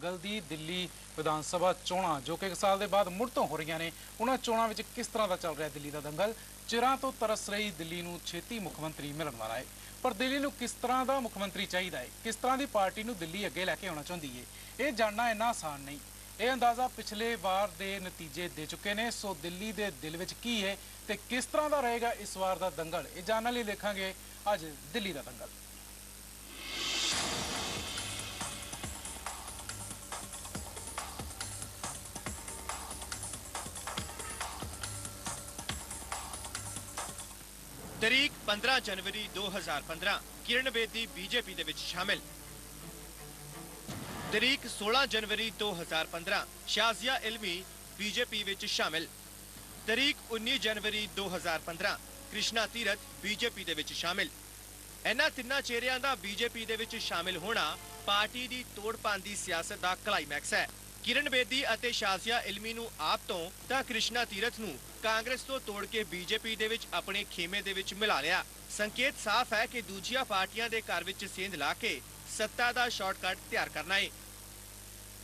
दंगल दी दिल्ली विधान सभा चोणां जो कि 1 साल के बाद मुड़ तो हो रही ने, उन्होंने चोणां विच किस तरह का चल रहा दिल्ली का दंगल। चिरां तो तरस रही दिल्ली नूं छेती मुख्यमंत्री मिलण वाला है, पर दिल्ली नूं किस तरह का मुख्यमंत्री चाहिए है, किस तरह की पार्टी नूं दिल्ली अगे लैके आउणा चाहुंदी है, ये जानना इन्ना आसान नहीं। ये अंदाज़ा पिछले बार के नतीजे दे चुके हैं। सो दिल्ली के दिल विच की है ते किस तरह का रहेगा इस बार का दंगल, ये जानने लिए देखांगे अज दिल्ली का दंगल। तारीख 15 जनवरी 2015 किरण बेदी बीजेपी दे विच शामिल। तारीख 16 जनवरी 2015 शाजिया इल्मी बीजेपी विच शामिल। तारीख 19 जनवरी 2015 कृष्णा तीरथ बीजेपी दे विच शामिल। इन्हां तिन्नां चेहरिਆਂ ਦਾ बीजेपी दे विच शामिल होना पार्टी ਦੀ ਤੋੜ-ਭੰਨ ਦੀ ਸਿਆਸਤ ਦਾ ਕਲਾਈਮੈਕਸ ਹੈ। किरण बेदी ਅਤੇ शाजिया इल्मी ਨੂੰ ਆਪ ਤੋਂ ਤਾਂ कृष्णा तीरथ ਨੂੰ कांग्रेस तो तोड़ के बीजेपी दे विच अपने खेमे दे विच मिला लिया। संकेत साफ है कि दूजियां पार्टियां दे घर विच सेंध ला के सत्ता दा शॉर्टकट तैयार करना है।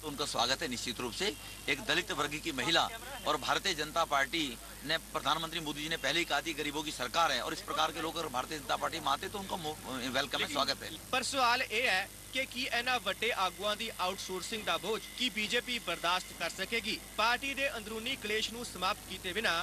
उनका स्वागत है निश्चित रूप से। एक दलित वर्ग की महिला और भारतीय जनता पार्टी ने, प्रधानमंत्री मोदी जी ने पहले ही कहा थी गरीबों की सरकार है, और इस प्रकार के लोग अगर भारतीय जनता पार्टी में आते तो उनको वेलकम है, स्वागत है। पर सवाल ये है कि की इन्हां वड्डे आगुआं दी आउटसोर्सिंग दा बोझ की बीजेपी बर्दाश्त कर सकेगी? पार्टी दे अंदरूनी कलेश नूं समाप्त कीते बिना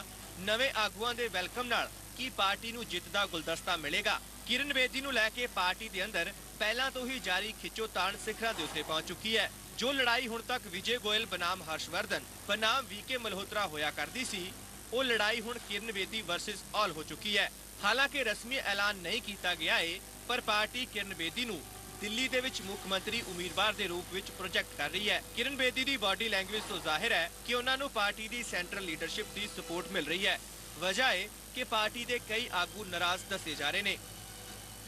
नवे आगुआं दे वेलकम नाल की पार्टी नूं जित दा गुलदस्ता मिलेगा? किरण बेदी नूं लैके पार्टी दे अंदर पहलां तो ही जारी खिच्चोताण सिखरां दे उत्ते पहुंच चुकी है। जो लड़ाई हुण तक विजय गोयल बनाम हर्षवर्धन बनाम वीके मल्होत्रा होया करदी सी, वो लड़ाई हुण किरण बेदी वर्सेस ऑल हो चुकी है। हालांकि रस्मी ऐलान नहीं किया गया है, पर पार्टी किरण बेदी नूं दिल्ली दे विच मुख्यमंत्री उम्मीदवार के रूप में प्रोजेक्ट कर रही है। किरण बेदी की बॉडी लैंग्वेज तो जाहिर है कि उन्होंने पार्टी की सेंट्रल लीडरशिप की सपोर्ट मिल रही है। वजह है कि पार्टी के कई आगू नाराज दसे जा रहे हैं।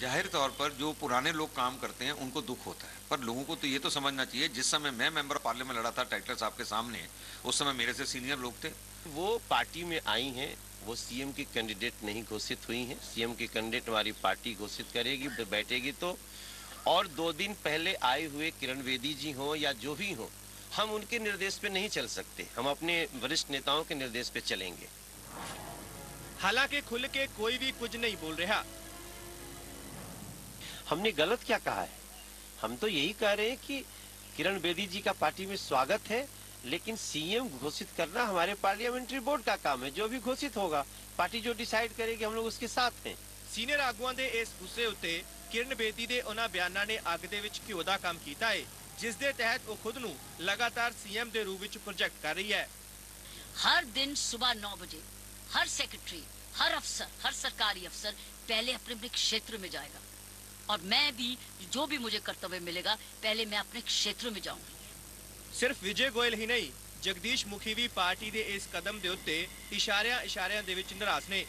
जाहिर तौर पर जो पुराने लोग काम करते हैं उनको दुख होता है, पर लोगों को तो ये तो समझना चाहिए, जिस समय मैं मेंबर पार्लियामेंट लड़ा था टाइटलर साहब के सामने, उस समय मेरे से सीनियर लोग थे। वो पार्टी में आई हैं, वो सीएम की कैंडिडेट नहीं घोषित हुई हैं। सीएम की कैंडिडेट हमारी पार्टी घोषित करेगी, बैठेगी तो। और 2 दिन पहले आए हुए किरण बेदी जी हों या जो भी हों, हम उनके निर्देश पे नहीं चल सकते, हम अपने वरिष्ठ नेताओं के निर्देश पे चलेंगे। हालांकि खुल के कोई भी कुछ नहीं बोल रहा। हमने गलत क्या कहा है? हम तो यही कह रहे हैं कि किरण बेदी जी का पार्टी में स्वागत है, लेकिन सीएम घोषित करना हमारे पार्लियामेंट्री बोर्ड का काम है। जो भी घोषित होगा, पार्टी जो डिसाइड करेगी, हम लोग उसके साथ हैं। सीनियर आगुआं दे इस गुस्से उत्ते किरण बेदी दे उन्हां बयानां ने अग दे विच घिओ दा काम कीता है, जिस दे तहत वो खुद नूं लगातार सीएम दे रूप विच प्रोजेक्ट कर रही है। हर दिन सुबह 9 बजे हर सेक्रेटरी, हर अफसर, हर सरकारी अफसर पहले अपने अपने क्षेत्र में जाएगा, और मैं भी जो भी मुझे कर्तव्य मिलेगा पहले मैं अपने क्षेत्र में जाऊंगी। सिर्फ विजय गोयल ही नहीं, जगदीश मुखी भी पार्टी दे इस कदम दे उत्ते इशारियां दे विच नाराज ने।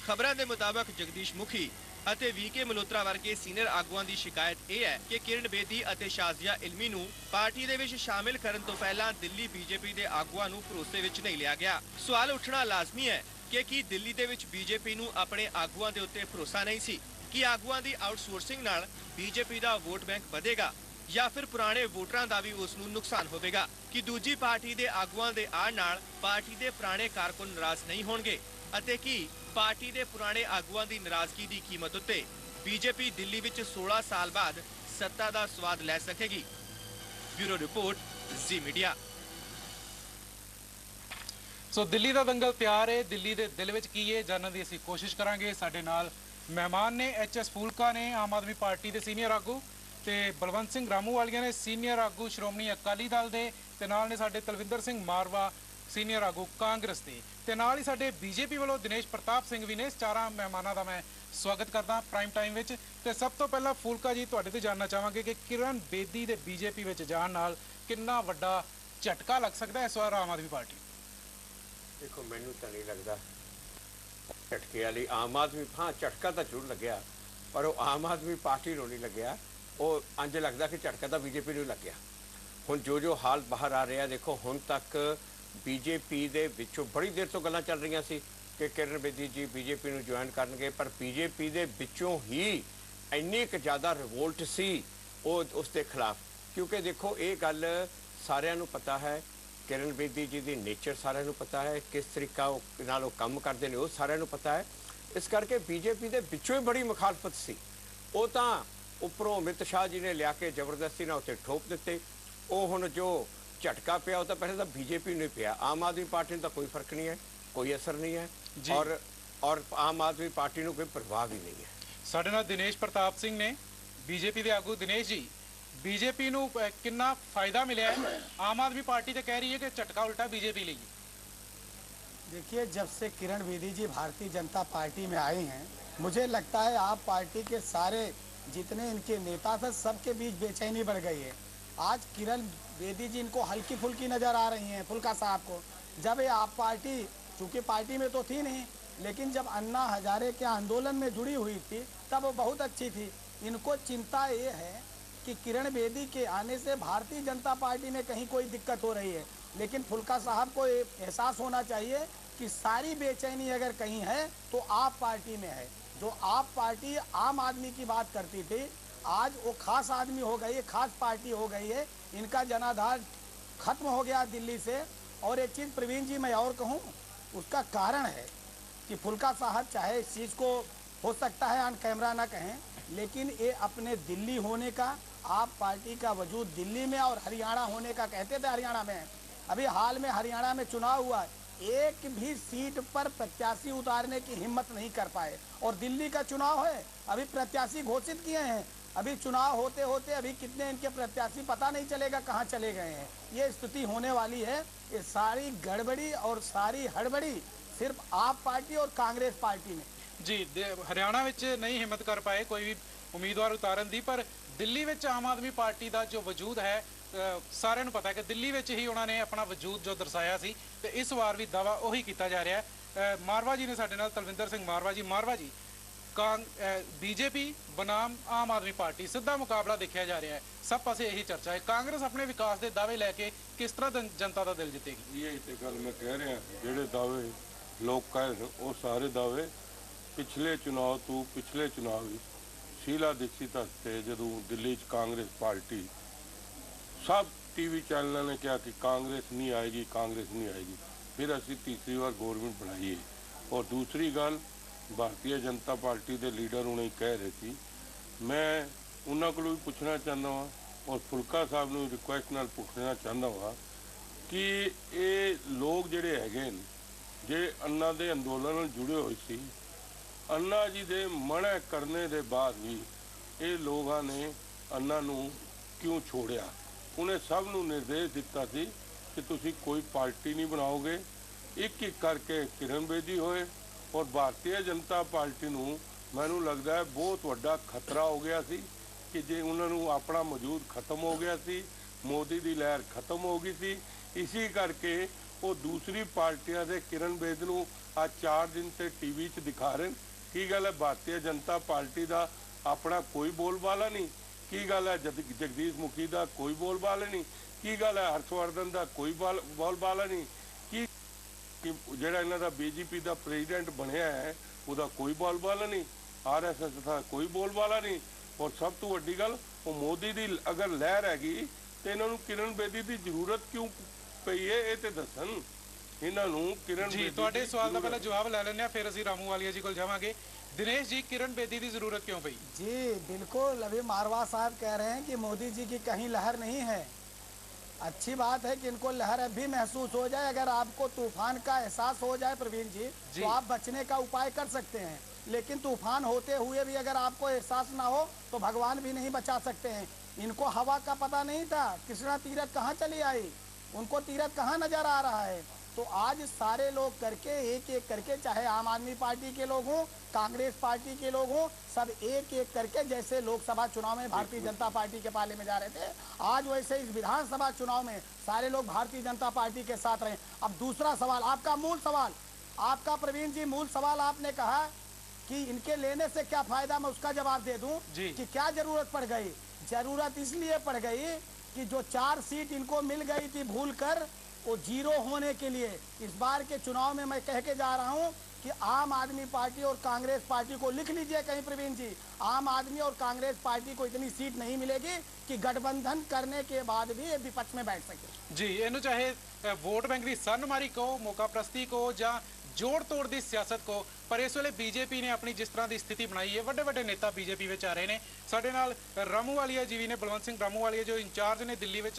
खबरां दे मुताबिक जगदीश मुखी ਅਤੇ ਵੀਕੇ ਮਲਹੋਤਰਾ ਵਰਗੇ ਸੀਨੀਅਰ ਆਗੂਆਂ ਦੀ ਸ਼ਿਕਾਇਤ ਇਹ ਹੈ ਕਿ ਕਿਰਨ ਬੇਦੀ ਅਤੇ ਸ਼ਾਜ਼ੀਆ ਇਲਮੀ ਨੂੰ ਪਾਰਟੀ ਦੇ ਵਿੱਚ ਸ਼ਾਮਿਲ ਕਰਨ ਤੋਂ ਪਹਿਲਾਂ ਦਿੱਲੀ ਬੀਜੇਪੀ ਦੇ ਆਗੂਆਂ ਨੂੰ ਭਰੋਸੇ ਵਿੱਚ ਨਹੀਂ ਲਿਆ ਗਿਆ। ਸਵਾਲ ਉੱਠਣਾ ਲਾਜ਼ਮੀ ਹੈ ਕਿ ਕੀ ਦਿੱਲੀ ਦੇ ਵਿੱਚ ਬੀਜੇਪੀ ਨੂੰ ਆਪਣੇ ਆਗੂਆਂ ਦੇ ਉੱਤੇ ਭਰੋਸਾ ਨਹੀਂ ਸੀ? ਕਿ ਆਗੂਆਂ ਦੀ ਆਊਟਸੋਰਸਿੰਗ ਨਾਲ ਬੀਜੇਪੀ ਦਾ ਵੋਟ ਬੈਂਕ ਵਧੇਗਾ ਜਾਂ ਫਿਰ ਪੁਰਾਣੇ ਵੋਟਰਾਂ ਦਾ ਵੀ ਉਸ ਨੂੰ ਨੁਕਸਾਨ ਹੋਵੇਗਾ? ਕਿ ਦੂਜੀ ਪਾਰਟੀ ਦੇ ਆਗੂਆਂ ਦੇ ਆਉਣ ਨਾਲ ਪਾਰਟੀ ਦੇ ਪੁਰਾਣੇ ਕਾਰਕੁਨ ਨਾਰਾਜ਼ ਨਹੀਂ ਹੋਣਗੇ? ਅਤੇ ਕੀ पार्टी दे पुराने आगुआं दी नाराजगी दी कीमत उत्ते बीजेपी दिल्ली विच 16 साल बाद सत्ता दा स्वाद लै सकेगी? ब्यूरो रिपोर्ट, जी मीडिया। सो दिल्ली का दंगल तैयार है, दिल्ली के दिल विच की है जानने की असीं कोशिश करांगे। साडे नाल मेहमान ने HS फूलका ने आम आदमी पार्टी के सीनियर आगू, ते बलवंत सिंह रामूवालिया ने सीनियर आगू श्रोमणी अकाली दल दे, ते नाल ने साडे तलविंदर सिंह मारवा सीनियर आगू कांग्रेस के, ते नाल ही साडे बीजेपी वालों दिनेश प्रताप सिंह भी ने। 4 मेहमानों का मैं स्वागत करदा प्राइम टाइम विच। ते सब तो पहला फूलका जी तुहाडे तो जानना चाहांगे कि किरण बेदी दे बीजेपी विच जाण नाल कितना वड्डा झटका लग सकता है इस बार आम आदमी पार्टी? देखो, मैनू तो नहीं लगता झटके वाली आम आदमी, हाँ झटका तो जरूर लग्या, पर वो आम आदमी पार्टी को नहीं लग्या। वो इंज लगता कि झटका तो बीजेपी को लग गया। हुण जो हाल बाहर आ रहा, देखो हुण तक बीजेपी दे विचों बड़ी देर तो गल्लां चल रही सी कि किरण बेदी जी बीजेपी नूं ज्वाइन करनगे, पर बीजेपी दे विचों ही इन्नी क ज़्यादा रिवोल्ट सी उस दे खिलाफ। क्योंकि देखो ये गल ਸਾਰਿਆਂ ਨੂੰ ਪਤਾ ਹੈ, ਕਿਰਨ ਬੇਦੀ ਜੀ ਦੀ ਨੇਚਰ ਸਾਰਿਆਂ ਨੂੰ ਪਤਾ ਹੈ, ਕਿਸ ਤਰੀਕਾ ਨਾਲ ਉਹ ਕੰਮ ਕਰਦੇ ਨੇ ਉਹ ਸਾਰਿਆਂ ਨੂੰ ਪਤਾ ਹੈ। ਇਸ ਕਰਕੇ ਬੀਜੇਪੀ ਦੇ ਵਿੱਚੋਂ ਹੀ ਬੜੀ ਮੁਖਾਲਫਤ ਸੀ। ਉਹ ਤਾਂ ਉੱਪਰੋਂ ਅਮਿਤ ਸ਼ਾਹ ਜੀ ਨੇ ਲਿਆ ਕੇ ਜ਼ਬਰਦਸਤੀ ਨਾਲ ਉੱਤੇ ਠੋਕ ਦਿੱਤੇ। ਉਹ ਹੁਣ ਜੋ ਝਟਕਾ ਪਿਆ ਉਹ ਤਾਂ ਪਹਿਲੇ ਤਾਂ ਬੀਜੇਪੀ ਨੂੰ ਹੀ ਪਿਆ, ਆਮ ਆਦਮੀ ਪਾਰਟੀ ਨੂੰ ਤਾਂ ਕੋਈ ਫਰਕ ਨਹੀਂ ਹੈ, ਕੋਈ ਅਸਰ ਨਹੀਂ ਹੈ ਔਰ ਆਮ ਆਦਮੀ ਪਾਰਟੀ ਨੂੰ ਕੋਈ ਪ੍ਰਭਾਵ ਹੀ ਨਹੀਂ ਹੈ। ਸਾਡੇ ਨਾਲ ਦਿਨੇਸ਼ ਪ੍ਰਤਾਪ ਸਿੰਘ ਨੇ, ਬੀਜੇਪੀ ਦੇ ਆਗੂ। ਦਿਨੇਸ਼ ਜੀ, बीजेपी ਨੂੰ कितना फायदा मिला है? आम आदमी पार्टी तो कह रही है कि झटका उल्टा बीजेपी लेगी। देखिए, जब से किरण बेदी जी भारतीय जनता पार्टी में आए हैं, मुझे लगता है आप पार्टी के सारे जितने इनके नेता थे सबके बीच बेचैनी बढ़ गई है। आज किरण बेदी जी इनको हल्की फुल्की नज़र आ रही हैं, फुल्का साहब को। जब ये आप पार्टी चूँकि पार्टी में तो थी नहीं, लेकिन जब अन्ना हजारे के आंदोलन में जुड़ी हुई थी तब वो बहुत अच्छी थी। इनको चिंता ये है कि किरण बेदी के आने से भारतीय जनता पार्टी में कहीं कोई दिक्कत हो रही है। लेकिन फुल्का साहब को एहसास होना चाहिए कि सारी बेचैनी अगर कहीं है तो आप पार्टी में है। जो आप पार्टी आम आदमी की बात करती थी, आज वो खास आदमी हो गई है, खास पार्टी हो गई है। इनका जनाधार खत्म हो गया दिल्ली से। और एक चीज़ प्रवीण जी मैं और कहूँ, उसका कारण है कि फुल्का साहब चाहे इस चीज़ को हो सकता है ऑन कैमरा ना कहें, लेकिन ये अपने दिल्ली होने का, आप पार्टी का वजूद दिल्ली में और हरियाणा होने का कहते थे। हरियाणा में अभी हाल में हरियाणा में चुनाव हुआ, एक भी सीट पर प्रत्याशी उतारने की हिम्मत नहीं कर पाए। और दिल्ली का चुनाव है, अभी प्रत्याशी घोषित किए हैं, अभी चुनाव होते होते अभी कितने इनके प्रत्याशी पता नहीं चलेगा कहाँ चले गए हैं। ये स्थिति होने वाली है। ये सारी गड़बड़ी और सारी हड़बड़ी सिर्फ आप पार्टी और कांग्रेस पार्टी में जी। हरियाणा विच नहीं हिम्मत कर पाए कोई भी उम्मीदवार उतारन दी, पर दिल्ली विच आम आदमी पार्टी का जो वजूद है सारे नूं पता है कि दिल्ली विच ही उन्होंने अपना वजूद जो दर्शाया सी, ते इस बार भी दावा उही किया जा रहा है। मारवा जी ने साडे नाल, तलविंदर सिंह मारवा जी। मारवा जी, बीजेपी बनाम आम आदमी पार्टी सीधा मुकाबला देखा जा रहा है, सब पासे यही चर्चा है। कांग्रेस अपने विकास के दावे लैके किस तरह जनता का दिल जितेगी? यही तो गल मैं कह रहा, जेडे दावे लोग कह वो सारे दावे पिछले चुनाव तो पिछले चुनाव शीला दीक्षित हस्ते जदों दिल्ली कांग्रेस पार्टी सब टीवी चैनलों ने कहा कि कांग्रेस नहीं आएगी, कांग्रेस नहीं आएगी। फिर असी तीसरी बार गवर्नमेंट बनाई। और दूसरी गल, भारतीय जनता पार्टी के लीडर उन्हें कह रहे थे, मैं उन्होंने को भी पूछना चाहता हाँ और फुल्का साहब ने रिक्वेस्ट नाल पूछना चाहता हाँ कि ये लोग जोड़े है जे अन्ना दे अंदोलन नाल जुड़े हुए सी, अन्ना जी दे मना करने के बाद भी ये लोगों ने अन्ना नू क्यों छोड़िया? उन्हें सब नू निर्देश दिता सी कि तुसी कोई पार्टी नहीं बनाओगे, एक एक करके किरण बेदी होए। और भारतीय जनता पार्टी नू मैनू लगता है बहुत वड्डा खतरा हो गया सी कि जे उन्होंने अपना मौजूद खत्म हो गया सी, मोदी की लहर खत्म हो गई सी। इसी करके वो दूसरी पार्टियां से किरण बेदी नू आज 4 दिन से टीवी च दिखा रहे। की गल है, भारतीय जनता पार्टी का अपना कोई बोलबाला नहीं। की गल है, जगदीश मुखी का कोई बोलबाला नहीं। की गल है, हर्षवर्धन का कोई बोलबाला नहीं। कि ਜਿਹੜਾ ਇਹਨਾਂ ਦਾ बीजेपी का प्रेजिडेंट बनया है ਉਹਦਾ कोई बोलबाला नहीं। RSS का कोई बोलबाला नहीं। और सब तो वड्डी गल, वो मोदी की अगर लहर हैगी तो इन्हों किरण बेदी की जरूरत क्यों पई है, ये तो दसन इन्हों किरण जी। तुहाडे सवाल का पहले जवाब ले लेने, फिर असीं रामू वालिया जी को जावांगे। दिनेश जी, किरण बेदी की जरूरत क्यों पई? जी बिल्कुल, अभी मारवा साहब कह रहे हैं कि मोदी जी की कहीं लहर नहीं है। अच्छी बात है कि इनको लहर अभी महसूस हो जाए। अगर आपको तूफान का एहसास हो जाए प्रवीण जी, तो आप बचने का उपाय कर सकते हैं। लेकिन तूफान होते हुए भी अगर आपको एहसास ना हो तो भगवान भी नहीं बचा सकते हैं। इनको हवा का पता नहीं था, कृष्णा तीरथ कहाँ चली आई, उनको तीरथ कहाँ नजर आ रहा है। तो आज सारे लोग करके एक एक करके, चाहे आम आदमी पार्टी के लोग हों, कांग्रेस पार्टी के लोग हों, सब एक एक करके, जैसे लोकसभा चुनाव में भारतीय जनता पार्टी के पाले में जा रहे थे, आज वैसे इस विधानसभा चुनाव में सारे लोग भारतीय जनता पार्टी के साथ रहे। अब दूसरा सवाल, आपका मूल सवाल, आपका प्रवीण जी मूल सवाल आपने कहा कि इनके लेने से क्या फायदा, मैं उसका जवाब दे दूं कि क्या जरूरत पड़ गई। जरूरत इसलिए पड़ गई कि जो 4 सीट इनको मिल गई थी भूल कर, वो 0 होने के लिए इस बार के चुनाव में मैं कह के जा रहा हूं कि आम आदमी पार्टी और कांग्रेस पार्टी को, लिख लीजिए कहीं प्रवीण जी, आम आदमी और कांग्रेस पार्टी को इतनी सीट नहीं मिलेगी कि गठबंधन करने के बाद भी ये विपक्ष में बैठ सके। जी, इनू चाहे वोट बैंक की सनमारी कहो, मौका प्रस्ती को, या जोड़ तोड़ की सियासत को, पर इस वेले बीजेपी ने अपनी जिस तरह की स्थिति बनाई है, वड्डे वड्डे नेता बीजेपी में आ रहे हैं। साडे नाल रामूवालिया जी भी ने, बलवंत सिंह रामूवालिया जो इंचार्ज ने दिल्ली में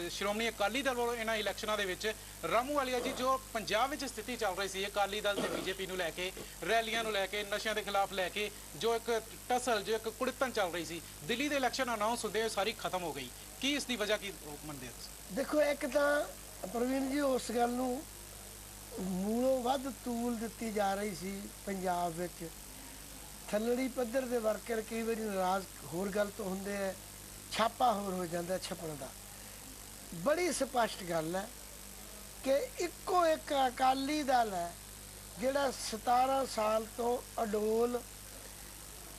श्रोमणी अकाली दल वालों इन्होंने इलैक्शनों के रामूवालिया जी जो पंजाब में स्थिति चल रही थी अकाली दल से बीजेपी को लैके, रैलियां लैके, नशे के खिलाफ लैके जो एक टसल, जो एक कुड़तन चल रही थी, दिल्ली के इलैक्शन अनाउंस होंदे सारी खत्म हो गई। की इसकी वजह की मनते हो? देखो, एक तो प्रवीण जी उस गल नूं मूलों वध तूल दी जा रही सी पंजाब विच, थल्लड़ी पद्धर के वर्कर कई बार नाराज होर गल तो होंदे है, छापा होर हो जाता छपण का। बड़ी स्पष्ट गल है कि इक्को एक अकाली दल है जिहड़ा 17 साल तो अडोल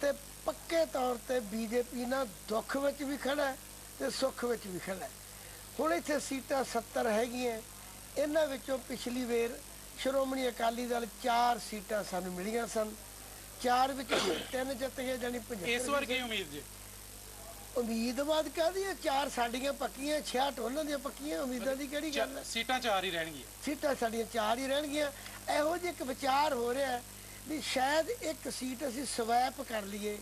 ते पक्के तौर ते बीजेपी नाल दुख विच भी खड़ा है ते सुख विच भी खड़ा है। हुण इत्थे सीटां 70 हैगियां, इन्हां विचों पिछली वेर श्रोमणी अकाली दल 4 सीटां सानूं मिलियां सन, 4 विचों 3 जित गए, जानी 75। इस बार की उम्मीद जी? उम्मीदवाद कहदी है 4 साडियां पक्कियां, 66 उन्हां दियां पक्कियां, उम्मीदां दी किहड़ी गल है? सीटां 4 ही रहणगियां, सीटां साडियां 4 ही रहणगियां। इहो जिहा एक विचार हो रहा है भी शायद एक सीट असीं स्वैप कर लईए,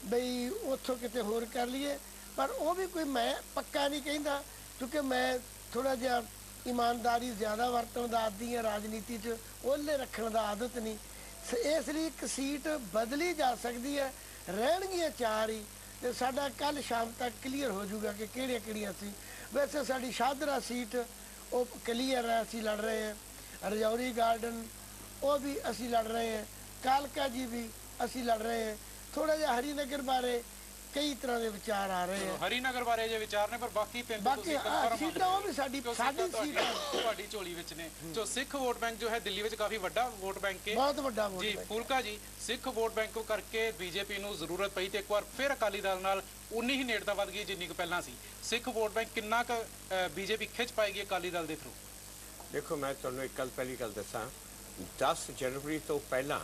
बई उत्थों किते होर कर लईए, पर वो भी कोई मैं पक्का नहीं कहंदा, क्योंकि मैं थोड़ा जिहा ईमानदारी ज़्यादा वरतण दा आदी है, राजनीति च ओले रखण दा आदत नहीं, इसलिए एक सीट बदली जा सकती है, रहणगियां 4 ही, तो साडा कल शाम तक क्लीयर हो जाऊगा कि किहड़ियां सी। वैसे साडी शादरा सीट वो क्लीयर है, असीं लड़ रहे हैं, रजौरी गार्डन वो भी असीं लड़ रहे हैं, कालका जी भी असीं लड़ रहे हैं। थोड़ा जिहा हरिनगर बारे कई तरह के विचार आ रहे हैं, हरिनगर बारे जो विचार ने, पर बाकी तीन बाकी सीटां वो भी साडी सीट ਤੁਹਾਡੀ ਝੋਲੀ ਵਿੱਚ ਨੇ। जो सिख वोट बैंक जो है दिल्ली में काफी बड़ा वोट बैंक है, बहुत बड़ा वोट जी बैंक। फुलका जी, सिख वोट बैंक को करके बीजेपी ਨੂੰ ਜ਼ਰੂਰਤ ਪਈ ਤੇ ਇੱਕ ਵਾਰ ਫਿਰ ਅਕਾਲੀ ਦਲ ਨਾਲ ਉਨੀ ਹੀ ਨੇੜਤਾ ਵੱਧ ਗਈ ਜਿੰਨੀ ਕੁ ਪਹਿਲਾਂ ਸੀ। ਸਿੱਖ ਵੋਟ बैंक ਕਿੰਨਾ ਕੁ बीजेपी ਖਿੱਚ ਪਾਏਗੀ ਅਕਾਲੀ ਦਲ ਦੇ ਥਰੂ? ਦੇਖੋ, ਮੈਂ ਤੁਹਾਨੂੰ ਇੱਕ ਪਹਿਲੀ ਗੱਲ ਦੱਸਾਂ, 10 ਜਨਵਰੀ ਤੋਂ ਪਹਿਲਾਂ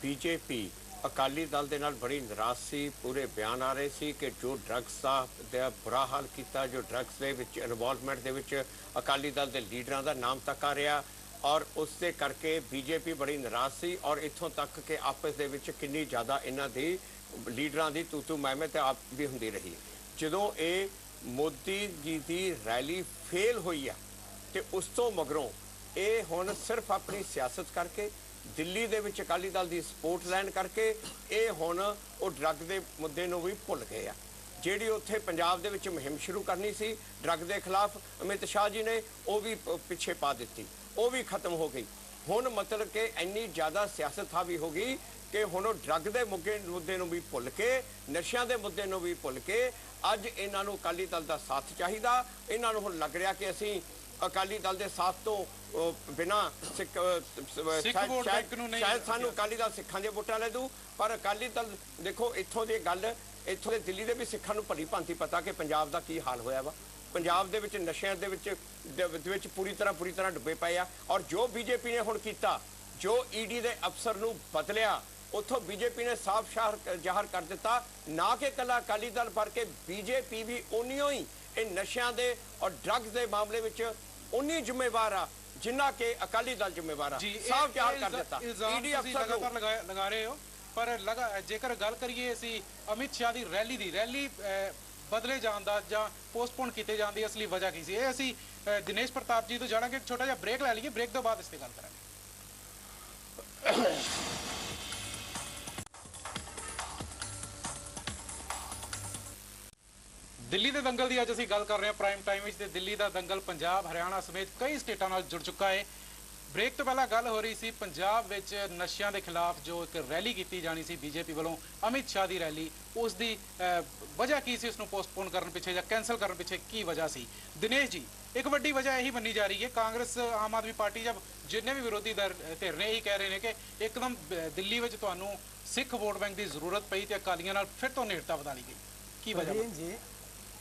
बीजेपी ਅਕਾਲੀ ਦਲ ਦੇ ਨਾਲ ਬੜੀ ਨਿਰਾਸ਼ ਸੀ। ਪੂਰੇ ਬਿਆਨ ਆ ਰਹੇ ਸੀ ਕਿ ਜੋ ਡਰੱਗਸ ਦਾ ਬੁਰਾ ਹਾਲ ਕੀਤਾ, ਜੋ ਡਰੱਗਸ ਦੇ ਵਿੱਚ ਇਨਵੋਲਵਮੈਂਟ ਦੇ ਵਿੱਚ ਅਕਾਲੀ ਦਲ ਦੇ ਲੀਡਰਾਂ ਦਾ ਨਾਮ ਤੱਕ ਆ ਰਿਹਾ, ਔਰ ਉਸ ਦੇ ਕਰਕੇ ਬੀਜੇਪੀ ਬੜੀ ਨਿਰਾਸ਼ ਸੀ। ਔਰ ਇੱਥੋਂ ਤੱਕ ਕਿ ਆਪਸ ਦੇ ਵਿੱਚ ਕਿੰਨੀ ਜ਼ਿਆਦਾ ਇਹਨਾਂ ਦੀ ਲੀਡਰਾਂ ਦੀ ਤੂਤੂ ਮੈਮੇ ਤੇ ਆਪ ਵੀ ਹੁੰਦੀ ਰਹੀ। ਜਦੋਂ ਇਹ ਮੋਦੀ ਜੀ ਦੀ ਰੈਲੀ ਫੇਲ ਹੋਈ ਆ ਤੇ ਉਸ ਤੋਂ ਮਗਰੋਂ ਇਹ ਹੁਣ ਸਿਰਫ ਆਪਣੀ ਸਿਆਸਤ ਕਰਕੇ, ਦਿੱਲੀ ਦੇ ਵਿੱਚ ਅਕਾਲੀ ਦਲ ਦੀ ਸਪੋਰਟ ਲੈਣ ਕਰਕੇ ਇਹ ਹੁਣ ਉਹ ਡਰੱਗ ਦੇ ਮੁੱਦੇ ਨੂੰ ਵੀ ਭੁੱਲ ਗਏ ਆ। ਜਿਹੜੀ ਉੱਥੇ ਪੰਜਾਬ ਦੇ ਵਿੱਚ ਮੁਹਿੰਮ ਸ਼ੁਰੂ ਕਰਨੀ ਸੀ ਡਰੱਗ ਦੇ ਖਿਲਾਫ, ਅਮਿਤ ਸ਼ਾਹ ਜੀ ਨੇ ਉਹ ਵੀ ਪਿੱਛੇ ਪਾ ਦਿੱਤੀ, ਉਹ ਵੀ ਖਤਮ ਹੋ ਗਈ। ਹੁਣ ਮਤਲਬ ਕਿ ਇੰਨੀ ਜ਼ਿਆਦਾ ਸਿਆਸਤ ਹਾਵੀ ਹੋ ਗਈ ਕਿ ਹੁਣ ਉਹ ਡਰੱਗ ਦੇ ਮੁੱਦੇ ਨੂੰ ਵੀ ਭੁੱਲ ਕੇ, ਨਸ਼ਿਆਂ ਦੇ ਮੁੱਦੇ ਨੂੰ ਵੀ ਭੁੱਲ ਕੇ ਅੱਜ ਇਹਨਾਂ ਨੂੰ ਅਕਾਲੀ ਦਲ ਦਾ ਸਾਥ ਚਾਹੀਦਾ। ਇਹਨਾਂ ਨੂੰ ਹੁਣ ਲੱਗ ਰਿਹਾ ਕਿ ਅਸੀਂ ਅਕਾਲੀ ਦਲ ਦੇ ਸਾਥ ਤੋਂ ਬਿਨਾਂ ਸ਼ਾਇਦ ਸਾਨੂੰ ਅਕਾਲੀ ਦਲ ਸਿੱਖਾਂ ਦੀਆਂ ਵੋਟਾਂ ਲੈ ਦੂ, ਪਰ ਅਕਾਲੀ ਦਲ ਦੇਖੋ ਇੱਥੋਂ ਦੀ ਗੱਲ, ਇੱਥੋਂ ਦੇ ਦਿੱਲੀ ਦੇ ਵੀ ਸਿੱਖਾਂ ਨੂੰ ਭਲੀ ਭਾਂਤੀ ਪਤਾ ਕਿ ਪੰਜਾਬ ਦਾ ਕੀ ਹਾਲ ਹੋਇਆ ਵਾ। ਪੰਜਾਬ ਦੇ ਵਿੱਚ ਨਸ਼ਿਆਂ ਦੇ ਵਿੱਚ ਪੂਰੀ ਤਰ੍ਹਾਂ ਡੁੱਬੇ ਪਏ ਆ। ਔਰ ਜੋ ਬੀਜੇਪੀ ਨੇ ਹੁਣ ਕੀਤਾ, ਜੋ ਈਡੀ ਦੇ ਅਫਸਰ ਨੂੰ ਬਦਲਿਆ, ਉੱਥੋਂ ਬੀਜੇਪੀ ਨੇ ਸਾਫ਼ ਜ਼ਾਹਰ ਕਰ ਦਿੱਤਾ ਨਾ ਕਿ ਇਕੱਲਾ ਅਕਾਲੀ ਦਲ ਭਰ ਕੇ ਬੀਜੇਪੀ ਵੀ ਉਨੀਓ ਹੀ ਇਹ ਨਸ਼ਿਆਂ ਦੇ ਔਰ ਡਰੱਗਸ ਦੇ ਮਾਮਲੇ ਵਿੱਚ ਉਨੀ ਜ਼ਿੰਮੇਵਾਰ ਆ ਜਿੰਨਾ ਕਿ ਅਕਾਲੀ ਦਲ ਜ਼ਿੰਮੇਵਾਰ ਆ। ਸਾਫ਼ ਜ਼ਾਹਰ ਕਰ ਦਿੱਤਾ ਈਡੀ ਅਫਸਰ ਲਗਾਤਾਰ ਲਗਾ ਰਹੇ ਹੋ। ਪਰ ਜੇਕਰ ਗੱਲ ਕਰੀਏ ਅਸੀਂ ਅਮਿਤ ਸ਼ਾਹ ਦੀ ਰੈਲੀ ਬਦਲੇ ਜਾਣ ਦਾ ਜਾਂ ਪੋਸਟਪੋਨ ਕੀਤੇ ਜਾਣ ਦੀ ਅਸਲੀ ਵਜ੍ਹਾ ਕੀ ਸੀ, ਇਹ ਅਸੀਂ ਦਿਨੇਸ਼ ਪ੍ਰਤਾਪ ਜੀ ਤੋਂ ਜਾਣਾਂਗੇ। ਇੱਕ ਛੋਟਾ ਜਿਹਾ ਬ੍ਰੇਕ ਲੈ ਲਈਏ, ਬ੍ਰੇਕ ਤੋਂ ਬਾਅਦ ਇਸ ਤੇ ਗੱਲ ਕਰਾਂਗੇ। ਦਿੱਲੀ ਦੇ ਦੰਗਲ ਦੀ ਅੱਜ ਅਸੀਂ ਗੱਲ ਕਰ ਰਹੇ ਹਾਂ ਪ੍ਰਾਈਮ ਟਾਈਮ ਵਿੱਚ, ਤੇ ਦਿੱਲੀ ਦਾ ਦੰਗਲ ਪੰਜਾਬ, ਹਰਿਆਣਾ ਸਮੇਤ ਕਈ ਸਟੇਟਾਂ ਨਾਲ ਜੁੜ ਚੁੱਕਾ ਹੈ। ਬ੍ਰੇਕ ਤੋਂ ਪਹਿਲਾਂ ਗੱਲ ਹੋ ਰਹੀ ਸੀ ਪੰਜਾਬ ਵਿੱਚ ਨਸ਼ਿਆਂ ਦੇ ਖਿਲਾਫ ਜੋ ਇੱਕ ਰੈਲੀ ਕੀਤੀ ਜਾਣੀ ਸੀ ਬੀਜੇਪੀ ਵੱਲੋਂ, ਅਮਿਤ ਸ਼ਾਹ ਦੀ ਰੈਲੀ, ਉਸ ਦੀ ਵਜ੍ਹਾ ਕੀ ਸੀ, ਉਸ ਨੂੰ ਪੋਸਟਪੋਨ ਕਰਨ ਪਿੱਛੇ ਜਾਂ ਕੈਂਸਲ ਕਰਨ ਪਿੱਛੇ ਕੀ ਵਜ੍ਹਾ ਸੀ? ਦਿਨੇਸ਼ ਜੀ, ਇੱਕ ਵੱਡੀ ਵਜ੍ਹਾ ਇਹੀ ਮੰਨੀ ਜਾ ਰਹੀ ਹੈ, ਕਾਂਗਰਸ, ਆਮ ਆਦਮੀ ਪਾਰਟੀ, ਜਦ ਜਿੰਨੇ ਵੀ ਵਿਰੋਧੀ ਧਿਰ ਨੇ ਇਹੀ ਕਹਿ ਰਹੇ ਨੇ ਕਿ ਇੱਕਦਮ ਦਿੱਲੀ ਵਿੱਚ ਤੁਹਾਨੂੰ ਸਿੱਖ ਵੋਟ ਬੈਂਕ ਦੀ ਜ਼ਰੂਰਤ ਪਈ ਤੇ ਅਕਾਲੀਆਂ ਨਾਲ ਫਿਰ ਤੋਂ ਨੇੜਤਾ ਵਧਾ ਲਈ ਗਈ। ਕੀ ਵਜ੍ਹਾ? जी,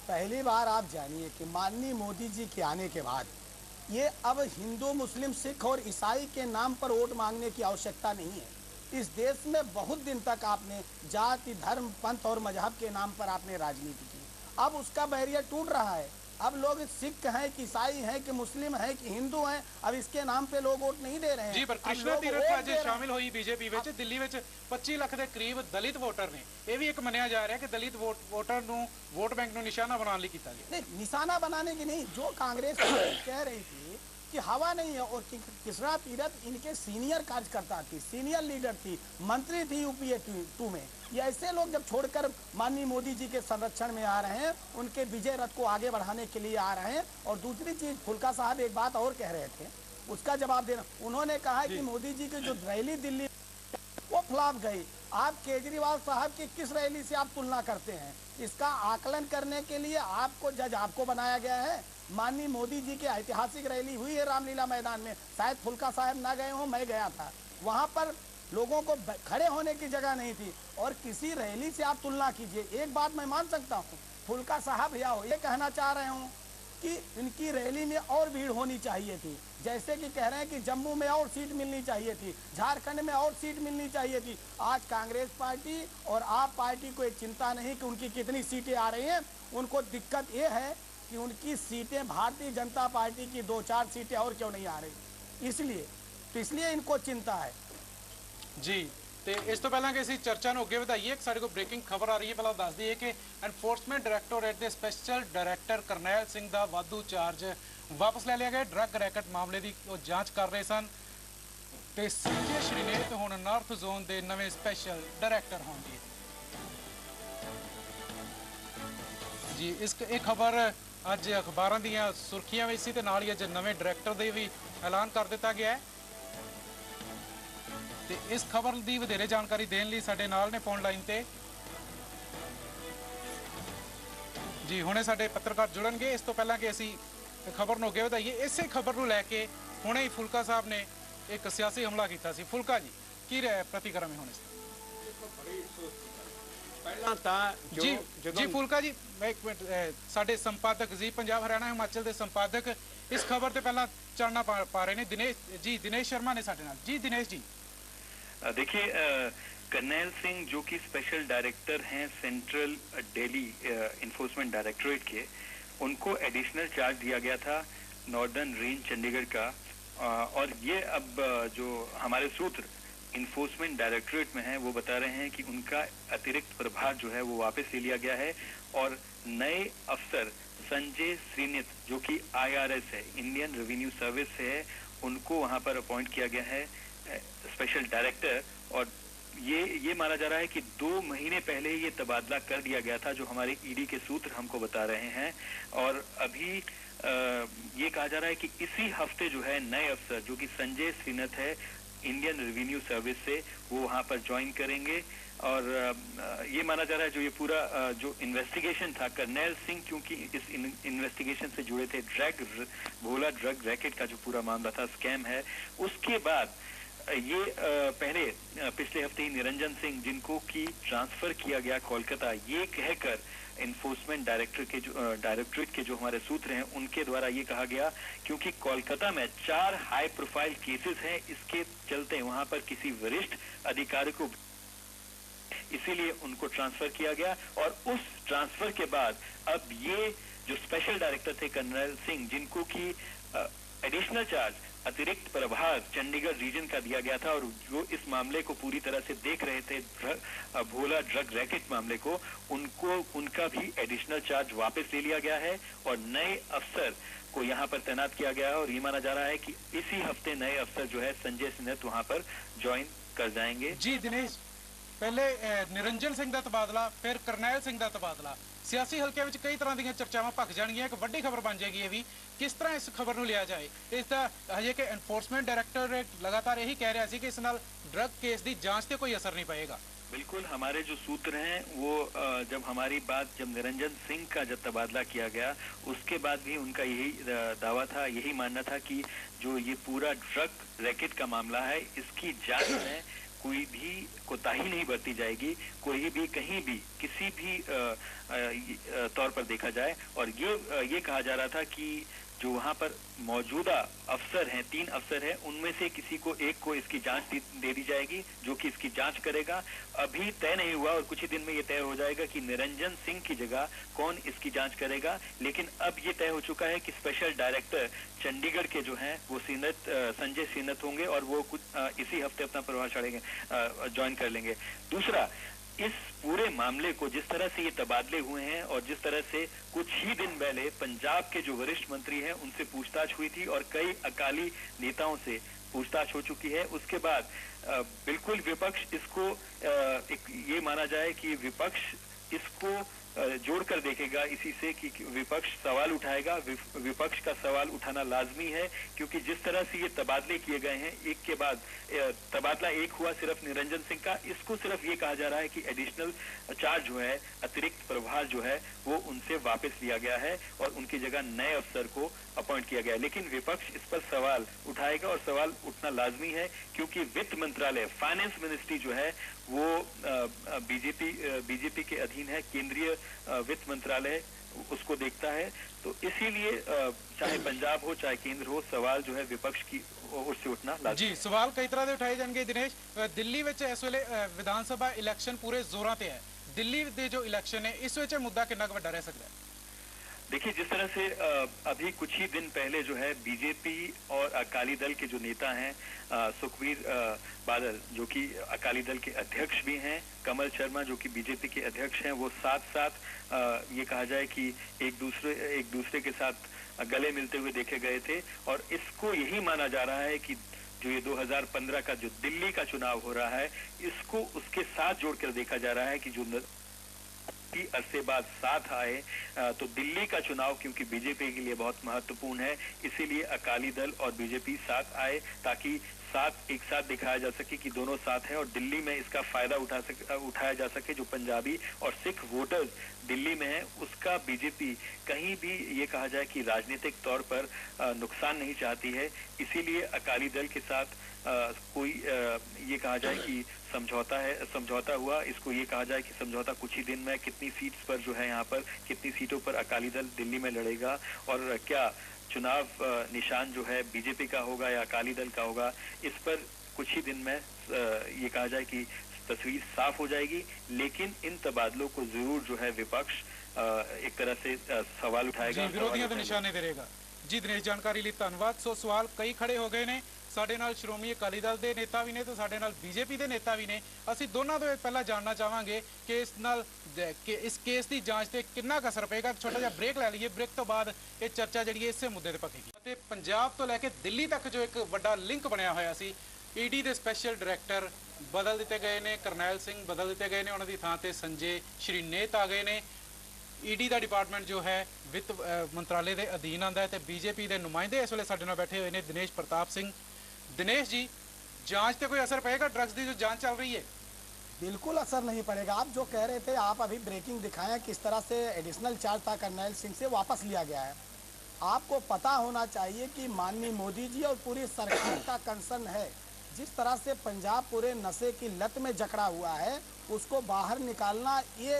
पहली बार आप जानिए कि माननीय मोदी जी के आने के बाद ये अब हिंदू, मुस्लिम, सिख और ईसाई के नाम पर वोट मांगने की आवश्यकता नहीं है। इस देश में बहुत दिन तक आपने जाति, धर्म, पंथ और मजहब के नाम पर आपने राजनीति की। अब उसका बैरियर टूट रहा है। अब लोग सिख हैं कि ईसाई हैं कि मुस्लिम हैं कि हिंदू हैं, अब इसके नाम पे लोग वोट नहीं दे रहे हैं। जी, पर कृष्णा तीरथ आज शामिल हुई बीजेपी ਵਿੱਚ ਦਿੱਲੀ ਵਿੱਚ 25 ਲੱਖ ਦੇ ਕਰੀਬ ਦਲਿਤ ਵੋਟਰ ਨੇ। ਇਹ ਵੀ ਇੱਕ ਮੰਨਿਆ ਜਾ ਰਿਹਾ ਕਿ ਦਲਿਤ ਵੋਟਰ ਨੂੰ ਵੋਟ ਬੈਂਕ ਨੂੰ ਨਿਸ਼ਾਨਾ ਬਣਾਉਣ ਲਈ ਕੀਤਾ ਗਿਆ। नहीं, निशाना बनाने की नहीं, जो कांग्रेस कह रही थी कि हवा नहीं है, और कृष्णा तीरथ इनके सीनियर कार्यकर्ता थी, सीनियर लीडर थी, मंत्री थी यूपीए 2 में। ये ऐसे लोग जब छोड़कर माननीय मोदी जी के संरक्षण में आ रहे हैं, उनके विजय रथ को आगे बढ़ाने के लिए आ रहे हैं। और दूसरी चीज, फुल्का साहब एक बात और कह रहे थे, उसका जवाब देना। उन्होंने कहा कि मोदी जी की जो रैली दिल्ली वो फ्लॉप गई। आप केजरीवाल साहब की किस रैली से आप तुलना करते हैं? इसका आकलन करने के लिए आपको जज आपको बनाया गया है। माननीय मोदी जी की ऐतिहासिक रैली हुई है रामलीला मैदान में, शायद फुल्का साहब ना गए हों, मैं गया था। वहाँ पर लोगों को खड़े होने की जगह नहीं थी, और किसी रैली से आप तुलना कीजिए। एक बात मैं मान सकता हूँ, फुल्का साहब या ये कहना चाह रहे हूँ कि इनकी रैली में और भीड़ होनी चाहिए थी, जैसे कि कह रहे हैं कि जम्मू में और सीट मिलनी चाहिए थी, झारखंड में और सीट मिलनी चाहिए थी। आज कांग्रेस पार्टी और आप पार्टी को एक चिंता नहीं कि उनकी कितनी सीटें आ रही हैं, उनको दिक्कत ये है कि उनकी सीटें भारतीय जनता पार्टी की 2-4 सीटें और क्यों नहीं आ रही, इसलिए इनको चिंता है। ਜੀ, ਤੇ ਇਸ ਤੋਂ ਪਹਿਲਾਂ ਕਿ ਅਸੀਂ ਚਰਚਾ ਨੂੰ ਅੱਗੇ ਵਧਾਈਏ, ਇੱਕ ਸਾਡੇ ਕੋਲ ਬ੍ਰੇਕਿੰਗ ਖਬਰ ਆ ਰਹੀ ਹੈ। ਪਹਿਲਾਂ ਦੱਸ ਦਈਏ ਕਿ ਐਨਫੋਰਸਮੈਂਟ ਡਾਇਰੈਕਟੋਰੇਟ ਦੇ ਸਪੈਸ਼ਲ ਡਾਇਰੈਕਟਰ ਕਰਨੈਲ ਸਿੰਘ ਦਾ ਵਾਧੂ ਚਾਰਜ ਵਾਪਸ ਲੈ ਲਿਆ ਗਿਆ। ਡਰੱਗ ਰੈਕਟ ਮਾਮਲੇ ਦੀ ਉਹ ਜਾਂਚ ਕਰ ਰਹੇ ਸਨ, ਤੇ ਸੰਜੇ ਸ਼੍ਰੀਨੇਤ ਹੁਣ ਨਾਰਥ ਜ਼ੋਨ ਦੇ ਨਵੇਂ ਸਪੈਸ਼ਲ ਡਾਇਰੈਕਟਰ ਹੋਣਗੇ। ਜੀ, ਇਹ ਖਬਰ ਅੱਜ ਅਖਬਾਰਾਂ ਦੀਆਂ ਸੁਰਖੀਆਂ ਵਿੱਚ ਸੀ, ਤੇ ਨਾਲ ਹੀ ਅੱਜ ਨਵੇਂ ਡਾਇਰੈਕਟਰ ਦੇ ਵੀ ਐਲਾਨ ਕਰ ਦਿੱਤਾ ਗਿਆ ਹੈ। ਤੇ ਇਸ ਖਬਰ ਦੀ ਵਧੇਰੇ ਜਾਣਕਾਰੀ ਦੇਣ ਲਈ ਸਾਡੇ ਨਾਲ ਨੇ ਫੋਨ ਲਾਈਨ ਤੇ ਜੀ ਹੁਣੇ ਸਾਡੇ ਪੱਤਰਕਾਰ ਜੁੜਨਗੇ। ਇਸ ਤੋਂ ਪਹਿਲਾਂ ਕਿ ਅਸੀਂ ਖਬਰ ਨੂੰ ਅੱਗੇ ਵਧਾਈਏ, ਇਸੇ ਖਬਰ ਨੂੰ ਲੈ ਕੇ ਹੁਣੇ ਹੀ ਫੁਲਕਾ ਸਾਹਿਬ ਨੇ ਇੱਕ ਸਿਆਸੀ ਹਮਲਾ ਕੀਤਾ ਸੀ। ਫੁਲਕਾ ਜੀ, ਕੀ ਪ੍ਰਤੀਕਰਮ ਹੈ ਹੁਣ ਇਸ ਪਹਿਲਾਂ ਤਾਂ ਜੀ ਫੁਲਕਾ ਜੀ, ਮੈਂ ਇੱਕ ਮਿੰਟ, ਸਾਡੇ ਸੰਪਾਦਕ ਜੀ ਪੰਜਾਬ ਹਰਿਆਣਾ ਹਿਮਾਚਲ ਦੇ ਸੰਪਾਦਕ ਇਸ ਖਬਰ ਤੇ ਪਹਿਲਾਂ ਚਾਨਣਾ ਪਾ ਰਹੇ ਨੇ। ਦਿਨੇਸ਼ शर्मा ने ਸਾਡੇ ਨਾਲ। जी दिनेश जी, देखिए, करनैल सिंह जो कि स्पेशल डायरेक्टर हैं सेंट्रल दिल्ली इन्फोर्समेंट डायरेक्टोरेट के, उनको एडिशनल चार्ज दिया गया था नॉर्दर्न रेंज चंडीगढ़ का। और ये अब जो हमारे सूत्र इन्फोर्समेंट डायरेक्टोरेट में हैं वो बता रहे हैं कि उनका अतिरिक्त प्रभार जो है वो वापस ले लिया गया है, और नए अफसर संजय श्रीनेत जो कि IRS है, इंडियन रेवेन्यू सर्विस है, उनको वहाँ पर अपॉइंट किया गया है स्पेशल डायरेक्टर। और ये माना जा रहा है कि 2 महीने पहले ये तबादला कर दिया गया था, जो हमारे ईडी के सूत्र हमको बता रहे हैं। और अभी ये कहा जा रहा है कि इसी हफ्ते जो है नए अफसर जो कि संजय श्रीनाथ है इंडियन रेवेन्यू सर्विस से, वो वहाँ पर ज्वाइन करेंगे। और ये माना जा रहा है जो ये पूरा जो इन्वेस्टिगेशन था, करनैल सिंह क्योंकि इस इन्वेस्टिगेशन से जुड़े थे, भोला ड्रग रैकेट का जो पूरा मामला था, स्कैम है, उसके बाद ये पहले पिछले हफ्ते ही निरंजन सिंह जिनको की ट्रांसफर किया गया कोलकाता, ये कहकर इन्फोर्समेंट डायरेक्टोरेट के जो हमारे सूत्र हैं उनके द्वारा ये कहा गया, क्योंकि कोलकाता में 4 हाई प्रोफाइल केसेस हैं, इसके चलते वहां पर किसी वरिष्ठ अधिकारी को, इसीलिए उनको ट्रांसफर किया गया। और उस ट्रांसफर के बाद अब ये जो स्पेशल डायरेक्टर थे करनैल सिंह, जिनको की एडिशनल चार्ज, अतिरिक्त प्रभार चंडीगढ़ रीजन का दिया गया था, और जो इस मामले को पूरी तरह से देख रहे थे, भोला ड्रग रैकेट मामले को, उनका भी एडिशनल चार्ज वापस ले लिया गया है और नए अफसर को यहाँ पर तैनात किया गया है। और ये माना जा रहा है कि इसी हफ्ते नए अफसर जो है संजय सिन्हा वहाँ पर ज्वाइन कर जाएंगे। जी दिनेश, ਪਹਿਲੇ ਨਿਰੰਜਨ ਸਿੰਘ ਦਾ ਤਬਾਦਲਾ, ਫਿਰ ਕਰਨੈਲ ਸਿੰਘ ਦਾ ਤਬਾਦਲਾ, ਸਿਆਸੀ ਹਲਕਿਆਂ ਵਿੱਚ ਕਈ ਤਰ੍ਹਾਂ ਦੀਆਂ ਚਰਚਾਵਾਂ ਭਖ ਜਾਣਗੀਆਂ। ਇੱਕ ਵੱਡੀ ਖਬਰ ਬਣ ਜਾਏਗੀ ਇਹ ਵੀ, ਕਿਸ ਤਰ੍ਹਾਂ ਇਸ ਖਬਰ ਨੂੰ ਲਿਆ ਜਾਏ। ਇਸ ਦਾ ਹਜੇ ਕਿ ਐਨਫੋਰਸਮੈਂਟ ਡਾਇਰੈਕਟਰ ਲਗਾਤਾਰ ਇਹੀ ਕਹਿ ਰਿਹਾ ਸੀ ਕਿ ਇਸ ਨਾਲ ਡਰੱਗ केस ਦੀ ਜਾਂਚ ਤੇ ਕੋਈ असर नहीं पड़ेगा। बिल्कुल, हमारे जो सूत्र हैं वो जब हमारी बात, जब निरंजन सिंह का जब तबादला किया गया उसके बाद भी उनका यही दावा था, यही मानना था कि जो ये पूरा ड्रग रैकेट का मामला है, इसकी जांच में कोई भी कोताही नहीं बरती जाएगी, कोई भी कहीं भी किसी भी तौर पर देखा जाए। और ये कहा जा रहा था कि जो वहां पर मौजूदा अफसर हैं, 3 अफसर हैं, उनमें से किसी को एक को इसकी जांच दे दी जाएगी, जो कि इसकी जांच करेगा। अभी तय नहीं हुआ और कुछ ही दिन में ये तय हो जाएगा कि निरंजन सिंह की जगह कौन इसकी जांच करेगा। लेकिन अब ये तय हो चुका है कि स्पेशल डायरेक्टर चंडीगढ़ के जो हैं वो संजय सीनत होंगे और वो कुछ इसी हफ्ते अपना प्रभार छोड़ेंगे, ज्वाइन कर लेंगे। दूसरा, इस पूरे मामले को जिस तरह से ये तबादले हुए हैं और जिस तरह से कुछ ही दिन पहले पंजाब के जो वरिष्ठ मंत्री हैं उनसे पूछताछ हुई थी और कई अकाली नेताओं से पूछताछ हो चुकी है, उसके बाद बिल्कुल विपक्ष इसको ये माना जाए कि विपक्ष इसको जोड़कर देखेगा इसी से कि विपक्ष सवाल उठाएगा। विपक्ष का सवाल उठाना लाजमी है, क्योंकि जिस तरह से ये तबादले किए गए हैं, एक के बाद तबादला एक हुआ सिर्फ निरंजन सिंह का, इसको सिर्फ ये कहा जा रहा है कि एडिशनल चार्ज जो है, अतिरिक्त प्रभार जो है वो उनसे वापस लिया गया है और उनकी जगह नए अफसर को अपॉइंट किया गया है। लेकिन विपक्ष इस पर सवाल उठाएगा और सवाल उठना लाजमी है, क्योंकि वित्त मंत्रालय, फाइनेंस मिनिस्ट्री जो है वो बीजेपी के अधीन है, केंद्रीय वित्त मंत्रालय उसको देखता है। तो इसीलिए चाहे पंजाब हो चाहे केंद्र हो, सवाल जो है विपक्ष की ओर से उठना लाजमी। जी, सवाल कई तरह के उठाए जाएंगे। दिनेश, दिल्ली विच इस वेले विधान सभा इलैक्शन पूरे जोरां ते है, दिल्ली दे जो इलैक्शन है इस विच मुद्दा कितना वड्डा रह सकता है? देखिए, जिस तरह से अभी कुछ ही दिन पहले जो है बीजेपी और अकाली दल के जो नेता हैं, सुखबीर बादल जो कि अकाली दल के अध्यक्ष भी हैं, कमल शर्मा जो कि बीजेपी के अध्यक्ष हैं, वो साथ साथ ये कहा जाए कि एक दूसरे के साथ गले मिलते हुए देखे गए थे। और इसको यही माना जा रहा है कि जो ये 2015 का जो दिल्ली का चुनाव हो रहा है, इसको उसके साथ जोड़कर देखा जा रहा है कि जो अरसे बाद साथ आए, तो दिल्ली का चुनाव क्योंकि बीजेपी के लिए बहुत महत्वपूर्ण है, इसीलिए अकाली दल और बीजेपी साथ आए ताकि एक साथ दिखाया जा सके कि दोनों साथ हैं और दिल्ली में इसका फायदा उठाया जा सके। जो पंजाबी और सिख वोटर्स दिल्ली में हैं, उसका बीजेपी कहीं भी ये कहा जाए कि राजनीतिक तौर पर नुकसान नहीं चाहती है, इसीलिए अकाली दल के साथ कोई ये कहा जाए कि समझौता हुआ। इसको ये कहा जाए कि समझौता कुछ ही दिन में कितनी सीट्स पर जो है, यहाँ पर कितनी सीटों पर अकाली दल दिल्ली में लड़ेगा और क्या चुनाव निशान जो है बीजेपी का होगा या अकाली दल का होगा, इस पर कुछ ही दिन में ये कहा जाए कि तस्वीर साफ हो जाएगी। लेकिन इन तबादलों को जरूर जो है विपक्ष एक तरह से सवाल उठाएगा, विरोधियों के निशाने देगा। जी दिनेश, जानकारी ਲਈ ਧੰਨਵਾਦ। सो सवाल कई खड़े हो गए ने, ਸਾਡੇ ਨਾਲ ਸ਼੍ਰੋਮਣੀ ਅਕਾਲੀ ਦਲ ਦੇ ਨੇਤਾ ਵੀ ਨੇ ਤੇ ਸਾਡੇ ਨਾਲ ਬੀਜੇਪੀ ਦੇ ਨੇਤਾ ਵੀ ਨੇ। ਅਸੀਂ ਦੋਨਾਂ ਤੋਂ ਪਹਿਲਾਂ ਜਾਣਨਾ ਚਾਹਾਂਗੇ ਕਿ ਇਸ ਨਾਲ ਇਸ ਕੇਸ ਦੀ ਜਾਂਚ ਤੇ ਕਿੰਨਾ ਕੁ ਅਸਰ ਪਏਗਾ। ਛੋਟਾ ਜਿਹਾ ਬ੍ਰੇਕ ਲੈ ਲਈਏ, ਬ੍ਰੇਕ ਤੋਂ ਬਾਅਦ ਇਹ ਚਰਚਾ ਜਿਹੜੀ ਹੈ ਇਸੇ ਮੁੱਦੇ ਤੇ ਪੱਕੇਗੀ। ਅਤੇ ਪੰਜਾਬ ਤੋਂ ਲੈ ਕੇ ਦਿੱਲੀ ਤੱਕ ਜੋ ਇੱਕ ਵੱਡਾ ਲਿੰਕ ਬਣਿਆ ਹੋਇਆ ਸੀ, ਈਡੀ ਦੇ ਸਪੈਸ਼ਲ ਡਾਇਰੈਕਟਰ ਬਦਲ ਦਿੱਤੇ ਗਏ ਨੇ, ਕਰਨੈਲ ਸਿੰਘ ਬਦਲ ਦਿੱਤੇ ਗਏ ਨੇ, ਉਹਨਾਂ ਦੀ ਥਾਂ ਤੇ ਸੰਜੇ ਸ਼੍ਰੀਨੇਤ ਆ ਗਏ ਨੇ। ਈਡੀ ਦਾ ਡਿਪਾਰਟਮੈਂਟ ਜੋ ਹੈ ਵਿੱਤ ਮੰਤਰਾਲੇ ਦੇ ਅਧੀਨ ਆਉਂਦਾ ਹੈ ਤੇ ਬੀਜੇਪੀ ਦੇ ਨੁਮਾਇੰਦੇ ਇਸ ਵੇਲੇ ਸਾਡੇ ਨਾਲ ਬੈਠੇ ਹੋਏ ਨੇ, ਦਿਨੇਸ਼ ਪ੍ਰਤਾਪ ਸਿੰਘ। दिनेश जी, जांच पे कोई असर पड़ेगा? ड्रग्स की जो जांच चल रही है, बिल्कुल असर नहीं पड़ेगा। आप जो कह रहे थे, आप अभी ब्रेकिंग दिखाया किस तरह से एडिशनल चार्ज था करनैल सिंह से वापस लिया गया है। आपको पता होना चाहिए कि माननीय मोदी जी और पूरी सरकार का कंसर्न है, जिस तरह से पंजाब पूरे नशे की लत में जकड़ा हुआ है, उसको बाहर निकालना ये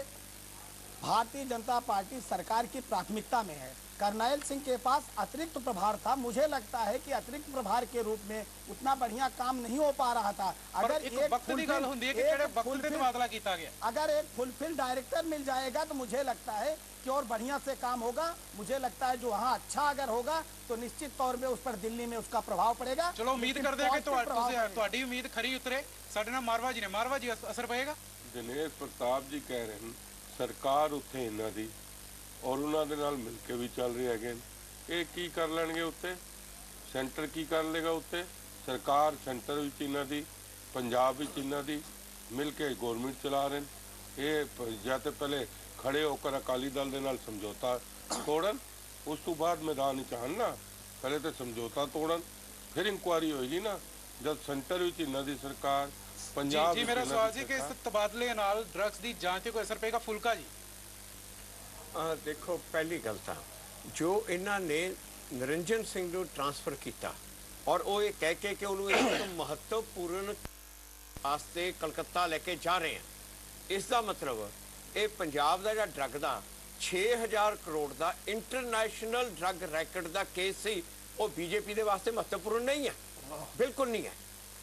भारतीय जनता पार्टी सरकार की प्राथमिकता में है। करनैल सिंह के पास अतिरिक्त प्रभार था, मुझे लगता है कि अतिरिक्त प्रभार के रूप में उतना बढ़िया काम नहीं हो पा रहा था। अगर अगर एक फुलफिल डायरेक्टर मिल जाएगा तो मुझे लगता है कि और बढ़िया से काम होगा। मुझे लगता है जो वहाँ अच्छा अगर होगा तो निश्चित तौर पे उस पर दिल्ली में उसका प्रभाव पड़ेगा। चलो उम्मीद करते हैं कि उम्मीद खरी उतरे। साडे नाल मारवा जी ने, मारवा जी असर पएगा? दिनेश प्रताप जी कह रहे हैं सरकार उत्थे इन्हां दी और उन्होंने नाल मिल के भी चल रहे हैं। ये की कर लेंगे उत्ते, सेंटर की कर लेगा उत्ते? सरकार सेंटर भी इन्हां दी, पंजाब भी इन्हां दी, मिल के गवर्नमेंट चला रहे हैं। ये या तो पहले खड़े होकर अकाली दल के नाल समझौता तोड़न, उस तो बाद मैदान च आन ना। पहले तो समझौता तोड़न, फिर इंक्वायरी होएगी ना। जब सेंटर भी इन्हां दी सरकार, पंजाब जी मेरा सवाल जी कि इस तबादले नाल ड्रग्स की जांच ते कोई असर पेगा? फुलका जी देखो, पहली गल तो जो इन्होंने निरंजन सिंह को ट्रांसफर किया और वो ये कह के कि उन्होंने एक महत्वपूर्ण वास्ते कलकत्ता लेके जा रहे हैं, इसका मतलब ये पंजाब का जो ड्रग का 6000 ਕਰੋੜ ਦਾ ਇੰਟਰਨੈਸ਼ਨਲ ਡਰੱਗ ਰੈਕਟ ਦਾ ਕੇਸ ਸੀ। ਉਹ ਬੀਜੇਪੀ ਦੇ ਵਾਸਤੇ ਮਹੱਤਵਪੂਰਨ ਨਹੀਂ ਹੈ, ਬਿਲਕੁਲ ਨਹੀਂ ਹੈ।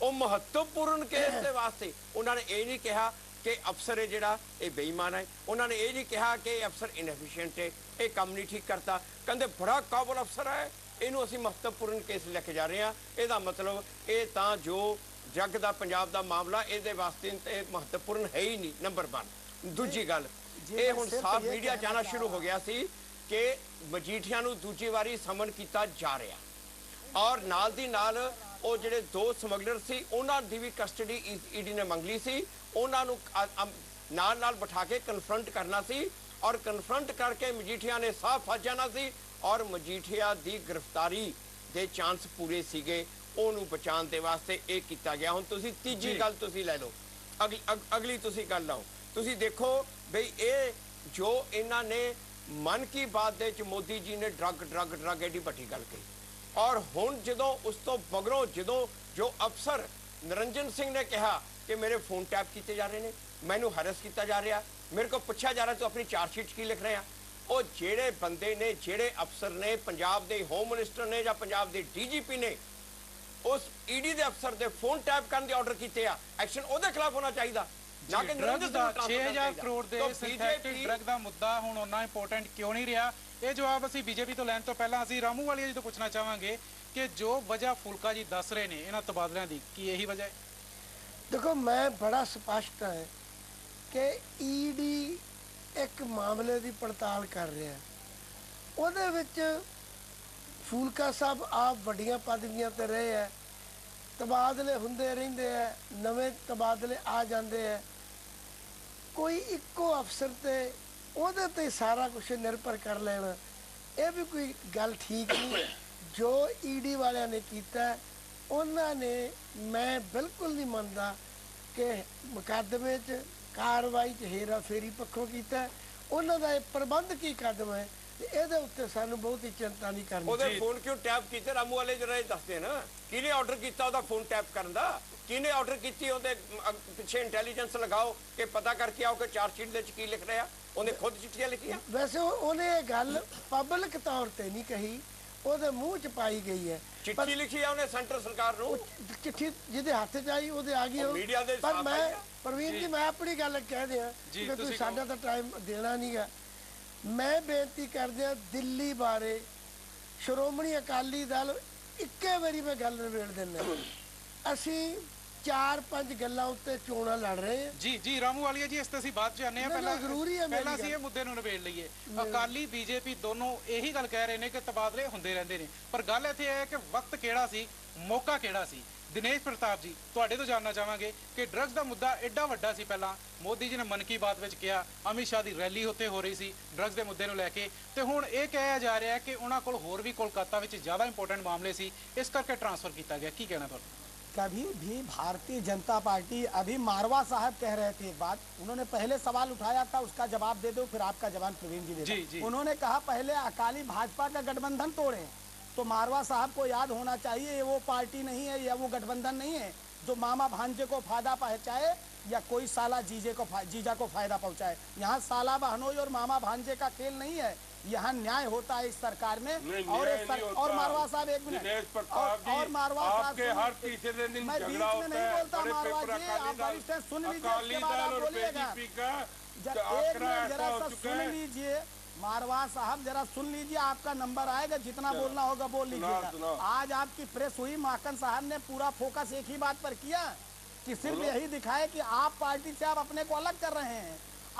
ਉਹ ਮਹੱਤਵਪੂਰਨ ਕੇਸ ਦੇ ਵਾਸਤੇ ਉਹਨਾਂ ਨੇ ਇਹ ਨਹੀਂ ਕਿਹਾ ਕਿ ਅਫਸਰ ਹੈ ਜਿਹੜਾ ਇਹ ਬੇਈਮਾਨ ਹੈ, ਉਹਨਾਂ ਨੇ ਇਹ ਨਹੀਂ ਕਿਹਾ ਕਿ ਇਹ ਅਫਸਰ ਇਨਐਫੀਸ਼ੀਐਂਟ ਹੈ, ਇਹ ਕੰਮ ਨਹੀਂ ਠੀਕ ਕਰਤਾ। ਕਹਿੰਦੇ ਬੜਾ ਕਾਬਲ ਅਫਸਰ ਹੈ, ਇਹਨੂੰ ਅਸੀਂ ਮਹੱਤਵਪੂਰਨ ਕੇਸ ਲੈ ਕੇ ਜਾ ਰਹੇ ਹਾਂ। ਇਹਦਾ ਮਤਲਬ ਇਹ ਤਾਂ ਜੋ ਜੱਗ ਦਾ ਪੰਜਾਬ ਦਾ ਮਾਮਲਾ ਇਹਦੇ ਵਾਸਤੇ ਤੇ ਮਹੱਤਵਪੂਰਨ ਹੈ ਹੀ ਨਹੀਂ, ਨੰਬਰ 1। ਦੂਜੀ ਗੱਲ, ਇਹ ਹੁਣ ਸਾਫ਼ ਮੀਡੀਆ ਜਾਣਾ ਸ਼ੁਰੂ ਹੋ ਗਿਆ ਸੀ ਕਿ ਮਜੀਠੀਆ ਨੂੰ ਦੂਜੀ ਵਾਰੀ ਸਮਨ ਕੀਤਾ ਜਾ ਰਿਹਾ, ਔਰ ਨਾਲ ਦੀ ਨਾਲ ਉਹ ਜਿਹੜੇ 2 ਸਮਗਲਰ ਸੀ ਉਹਨਾਂ ਦੀ ਵੀ ਕਸਟਡੀ ਈਡੀ ਨੇ ਮੰਗ ਲਈ ਸੀ। ਉਹਨਾਂ ਨੂੰ ਨਾਲ ਬਿਠਾ ਕੇ ਕਨਫਰੰਟ ਕਰਨਾ ਸੀ, ਔਰ ਕਨਫਰੰਟ ਕਰਕੇ ਮਜੀਠੀਆ ਨੇ ਸਾਫ਼ ਫਸ ਜਾਣਾ ਸੀ, ਔਰ ਮਜੀਠੀਆ ਦੀ ਗ੍ਰਿਫਤਾਰੀ ਦੇ ਚਾਂਸ ਪੂਰੇ ਸੀਗੇ। ਉਹਨੂੰ ਬਚਾਉਣ ਦੇ ਵਾਸਤੇ ਇਹ ਕੀਤਾ ਗਿਆ। ਹੁਣ ਤੁਸੀਂ ਤੀਜੀ ਗੱਲ ਤੁਸੀਂ ਲੈ ਲਓ, ਅਗਲੀ ਤੁਸੀਂ ਗੱਲ ਲਾਓ। ਤੁਸੀਂ ਦੇਖੋ ਬਈ ਇਹ ਜੋ ਇਹਨਾਂ ਨੇ ਮਨ ਕੀ ਬਾਤ ਦੇ ਵਿੱਚ ਮੋਦੀ ਜੀ ਨੇ ਡਰੱਗ ਐਡੀ ਵੱਡੀ ਗੱਲ ਕਹੀ, ਔਰ ਹੁਣ ਜਦੋਂ ਉਸ ਤੋਂ ਮਗਰੋਂ ਜਦੋਂ ਜੋ ਅਫਸਰ ਨਿਰੰਜਨ ਸਿੰਘ ਨੇ ਕਿਹਾ ਕਿ ਮੇਰੇ ਫੋਨ ਟੈਪ ਕੀਤੇ ਜਾ ਰਹੇ ਨੇ, ਮੈਨੂੰ ਹੈਰਸ ਕੀਤਾ ਜਾ ਰਿਹਾ, ਮੇਰੇ ਕੋਲ ਪੁੱਛਿਆ ਜਾ ਰਿਹਾ ਤੂੰ ਆਪਣੀ ਚਾਰਜਸ਼ੀਟ ਕੀ ਲਿਖ ਰਿਹਾ। ਉਹ ਜਿਹੜੇ ਬੰਦੇ ਨੇ, ਜਿਹੜੇ ਅਫਸਰ ਨੇ, ਪੰਜਾਬ ਦੇ ਹੋਮ ਮਿਨਿਸਟਰ ਨੇ ਜਾਂ ਪੰਜਾਬ ਦੇ ਡੀਜੀਪੀ ਨੇ ਉਸ ਈਡੀ ਦੇ ਅਫਸਰ ਦੇ ਫੋਨ ਟੈਪ ਕਰਨ ਦੇ ਆਰਡਰ ਕੀਤੇ ਆ, ਐਕਸ਼ਨ ਉਹਦੇ ਖਿਲਾਫ ਹੋਣਾ ਚਾਹੀਦਾ, ਨਾ ਕਿ ਨਿਰੰਜਨ ਸਿੰਘ ਨੂੰ 6000 ਕਰੋੜ ਦੇ ਸਿੰਥੈਟਿਕ ਡਰੱਗ ਦਾ ਮੁੱਦਾ ਹੁਣ ਉਹਨਾਂ ਇੰਪੋਰਟੈਂਟ ਕਿਉਂ ਨਹੀਂ ਰਿਹਾ? ਇਹ ਜਵਾਬ ਅਸੀਂ ਬੀਜੇਪੀ ਤੋਂ ਲੈਣ ਤੋਂ ਪਹਿਲਾਂ ਅਸੀਂ ਰਾਮੂ ਵਾਲੀਆ ਜੀ ਤੋਂ ਪੁੱਛਣਾ ਚਾਹਾਂਗੇ ਕਿ ਜੋ ਵਜ੍ਹਾ ਫੁਲਕਾ ਜੀ ਦੱਸ ਰਹੇ ਨੇ ਇਹਨਾਂ ਤਬਾਦਲਿਆਂ ਦੀ, ਕੀ ਇਹੀ ਵਜ੍ਹਾ ਹੈ? देखो मैं बड़ा स्पष्ट है कि ईडी एक मामले की पड़ताल कर रहा है, ਉਹਦੇ ਵਿੱਚ ਫੂਲਕਾ ਸਾਹਿਬ ਆਪ ਵੱਡੀਆਂ ਪਦਵੀਆਂ ਤੇ ਰਹੇ ਹੈ, ਤਬਾਦਲੇ ਹੁੰਦੇ ਰਹਿੰਦੇ ਹੈ, ਨਵੇਂ ਤਬਾਦਲੇ ਆ ਜਾਂਦੇ ਹੈ, ਕੋਈ ਇੱਕੋ ਅਫਸਰ ਤੇ ਉਹਦੇ ਤੇ ਸਾਰਾ ਕੁਝ ਨਿਰਭਰ ਕਰ ਲੈਣਾ ਇਹ ਵੀ ਕੋਈ ਗੱਲ ਠੀਕ ਨਹੀਂ। ਜੋ ਈਡੀ ਵਾਲਿਆਂ ਨੇ ਕੀਤਾ ਉਹਨਾਂ ਨੇ, ਮੈਂ ਬਿਲਕੁਲ ਨਹੀਂ ਮੰਨਦਾ ਕਿ ਮੁਕੱਦਮੇ 'ਚ ਕਾਰਵਾਈ 'ਚ ਹੇਰਾ ਫੇਰੀ ਪੱਖੋਂ ਕੀਤਾ। ਉਹਨਾਂ ਦਾ ਇਹ ਪ੍ਰਬੰਧਕੀ ਕਦਮ ਹੈ ਤੇ ਇਹਦੇ ਉੱਤੇ ਸਾਨੂੰ ਬਹੁਤ ਹੀ ਚਿੰਤਾ ਨਹੀਂ ਕਰਨੀ। ਉਹਦੇ ਫੋਨ ਕਿਉਂ ਟੈਪ ਕੀਤੇ ਰਾਮੂ ਵਾਲੇ ਜਰਾ ਇਹ ਦੱਸਦੇ ਨਾ, ਕਿਹਨੇ ਆਰਡਰ ਕੀਤਾ ਉਹਦਾ ਫੋਨ ਟੈਪ ਕਰਨ ਦਾ, ਕਿਹਨੇ ਆਰਡਰ ਕੀਤੀ? ਉਹਦੇ ਪਿੱਛੇ ਇੰਟੈਲੀਜੈਂਸ ਲਗਾਓ ਕਿ ਪਤਾ ਕਰਕੇ ਆਓ ਕਿ ਚਾਰਜਸ਼ੀਟ ਦੇ ਵਿੱਚ ਕੀ ਲਿਖ ਰਿਹਾ। ਉਹਨੇ ਖੁਦ ਚਿੱਠੀਆਂ ਲਿਖੀਆਂ। ਵੈਸੇ ਉਹਨੇ ਇਹ ਗੱਲ ਪਬਲਿਕ ਤੌਰ ਤੇ ਨਹੀਂ ਕਹੀ, ਉਹਦੇ ਮੂੰਹ 'ਚ ਪਾਈ ਗਈ ਹੈ। ਚਿੱਠੀ ਲਿਖੀ ਆ ਉਹਨੇ ਸੈਂਟਰ ਸਰਕਾਰ ਨੂੰ, ਚਿੱਠੀ ਜਿਹਦੇ ਹੱਥ 'ਚ ਆਈ ਉਹਦੇ ਆ ਗਈ। ਮੀਡੀਆ ਦੇ ਪਰ ਮੈਂ ਪ੍ਰਵੀਨ ਜੀ ਮੈਂ ਆਪਣੀ ਗੱਲ ਕਹਿ ਦਿਆਂ ਕਿ ਤੁਸੀਂ ਸਾਡਾ ਤਾਂ ਟਾਈਮ ਦੇਣਾ ਨਹੀਂਗਾ। ਮੈਂ ਬੇਨਤੀ ਕਰਦਿਆਂ ਦਿੱਲੀ ਬਾਰੇ ਸ਼੍ਰੋਮਣੀ ਅਕਾਲੀ ਦਲ ਇੱਕੇ ਵਾਰੀ ਮੈਂ ਗੱਲ ਨਿਬੇੜ ਦਿੰਦਾ, ਅਸੀਂ 4-5 ਗੱਲਾਂ ਉੱਤੇ ਚੋਣਾਂ ਲੜ ਰਹੇ ਹਾਂ। ਜੀ ਰਾਮੂ ਵਾਲੀਆ ਜੀ, ਇਸ ਤੇ ਅਸੀਂ ਬਾਅਦ ਚ ਆਨੇ ਆ। ਪਹਿਲਾਂ ਜ਼ਰੂਰੀ ਹੈ, ਪਹਿਲਾਂ ਅਸੀਂ ਇਹ ਮੁੱਦੇ ਨੂੰ ਨਿਬੇੜ ਲਈਏ। ਅਕਾਲੀ ਬੀਜੇਪੀ ਦੋਨੋਂ ਇਹੀ ਗੱਲ ਕਹਿ ਰਹੇ ਨੇ ਕਿ ਤਬਾਦਲੇ ਹੁੰਦੇ ਰਹਿੰਦੇ ਨੇ, ਪਰ ਗੱਲ ਇੱਥੇ ਹੈ ਕਿ ਵਕਤ ਕਿਹੜਾ ਸੀ, ਮੌਕਾ ਕਿਹੜਾ ਸੀ। ਦਿਨੇਸ਼ ਪ੍ਰਤਾਪ ਜੀ, ਤੁਹਾਡੇ ਤੋਂ ਜਾਣਨਾ ਚਾਹਾਂਗੇ ਕਿ ਡਰੱਗਸ ਦਾ ਮੁੱਦਾ ਐਡਾ ਵੱਡਾ ਸੀ। ਪਹਿਲਾਂ ਮੋਦੀ ਜੀ ਨੇ ਮਨ ਕੀ ਬਾਤ ਵਿੱਚ ਕਿਹਾ, ਅਮਿਤ ਸ਼ਾਹ ਦੀ ਰੈਲੀ ਉੱਤੇ ਹੋ ਰਹੀ ਸੀ ਡਰੱਗਸ ਦੇ ਮੁੱਦੇ ਨੂੰ ਲੈ ਕੇ, ਤੇ ਹੁਣ ਇਹ ਕਿਹਾ ਜਾ ਰਿਹਾ ਕਿ ਉਹਨਾਂ ਕੋਲ ਹੋਰ ਵੀ ਕੋਲਕਾਤਾ ਵਿੱਚ ਜ਼ਿਆਦਾ ਇੰਪੋਰਟੈਂਟ ਮਾਮਲੇ ਸੀ, ਇਸ ਕਰਕੇ ट्रांसफर किया गया। की कहना था? कभी भी भारतीय जनता पार्टी, अभी मारवा साहब कह रहे थे एक बात, उन्होंने पहले सवाल उठाया था, उसका जवाब दे दो, फिर आपका जवाब प्रवीण जी दे दो। उन्होंने कहा पहले अकाली भाजपा का गठबंधन तोड़े, तो मारवा साहब को याद होना चाहिए ये वो पार्टी नहीं है या वो गठबंधन नहीं है जो मामा भांजे को फायदा पहुंचाए या कोई साला जीजा को फायदा पहुंचाए। यहाँ साला बहनोई और मामा भांजे का खेल नहीं है, यहाँ न्याय होता है इस सरकार में। और मारवा साहब एक मिनट, और मारवा साहब हर तीसरे दिन मैं बीच में नहीं बोलता, मारवा जी आप वरिष्ठ सुन लीजिए, उसके बाद आप बोलिएगा। एक मिनट जरा सा सुन लीजिए मारवा साहब, जरा सुन लीजिए, आपका नंबर आएगा, जितना बोलना होगा बोल लीजिएगा। आज आपकी प्रेस हुई, माकन साहब ने पूरा फोकस एक ही बात पर किया कि सिर्फ यही दिखाए कि आप पार्टी से आप अपने को अलग कर रहे हैं।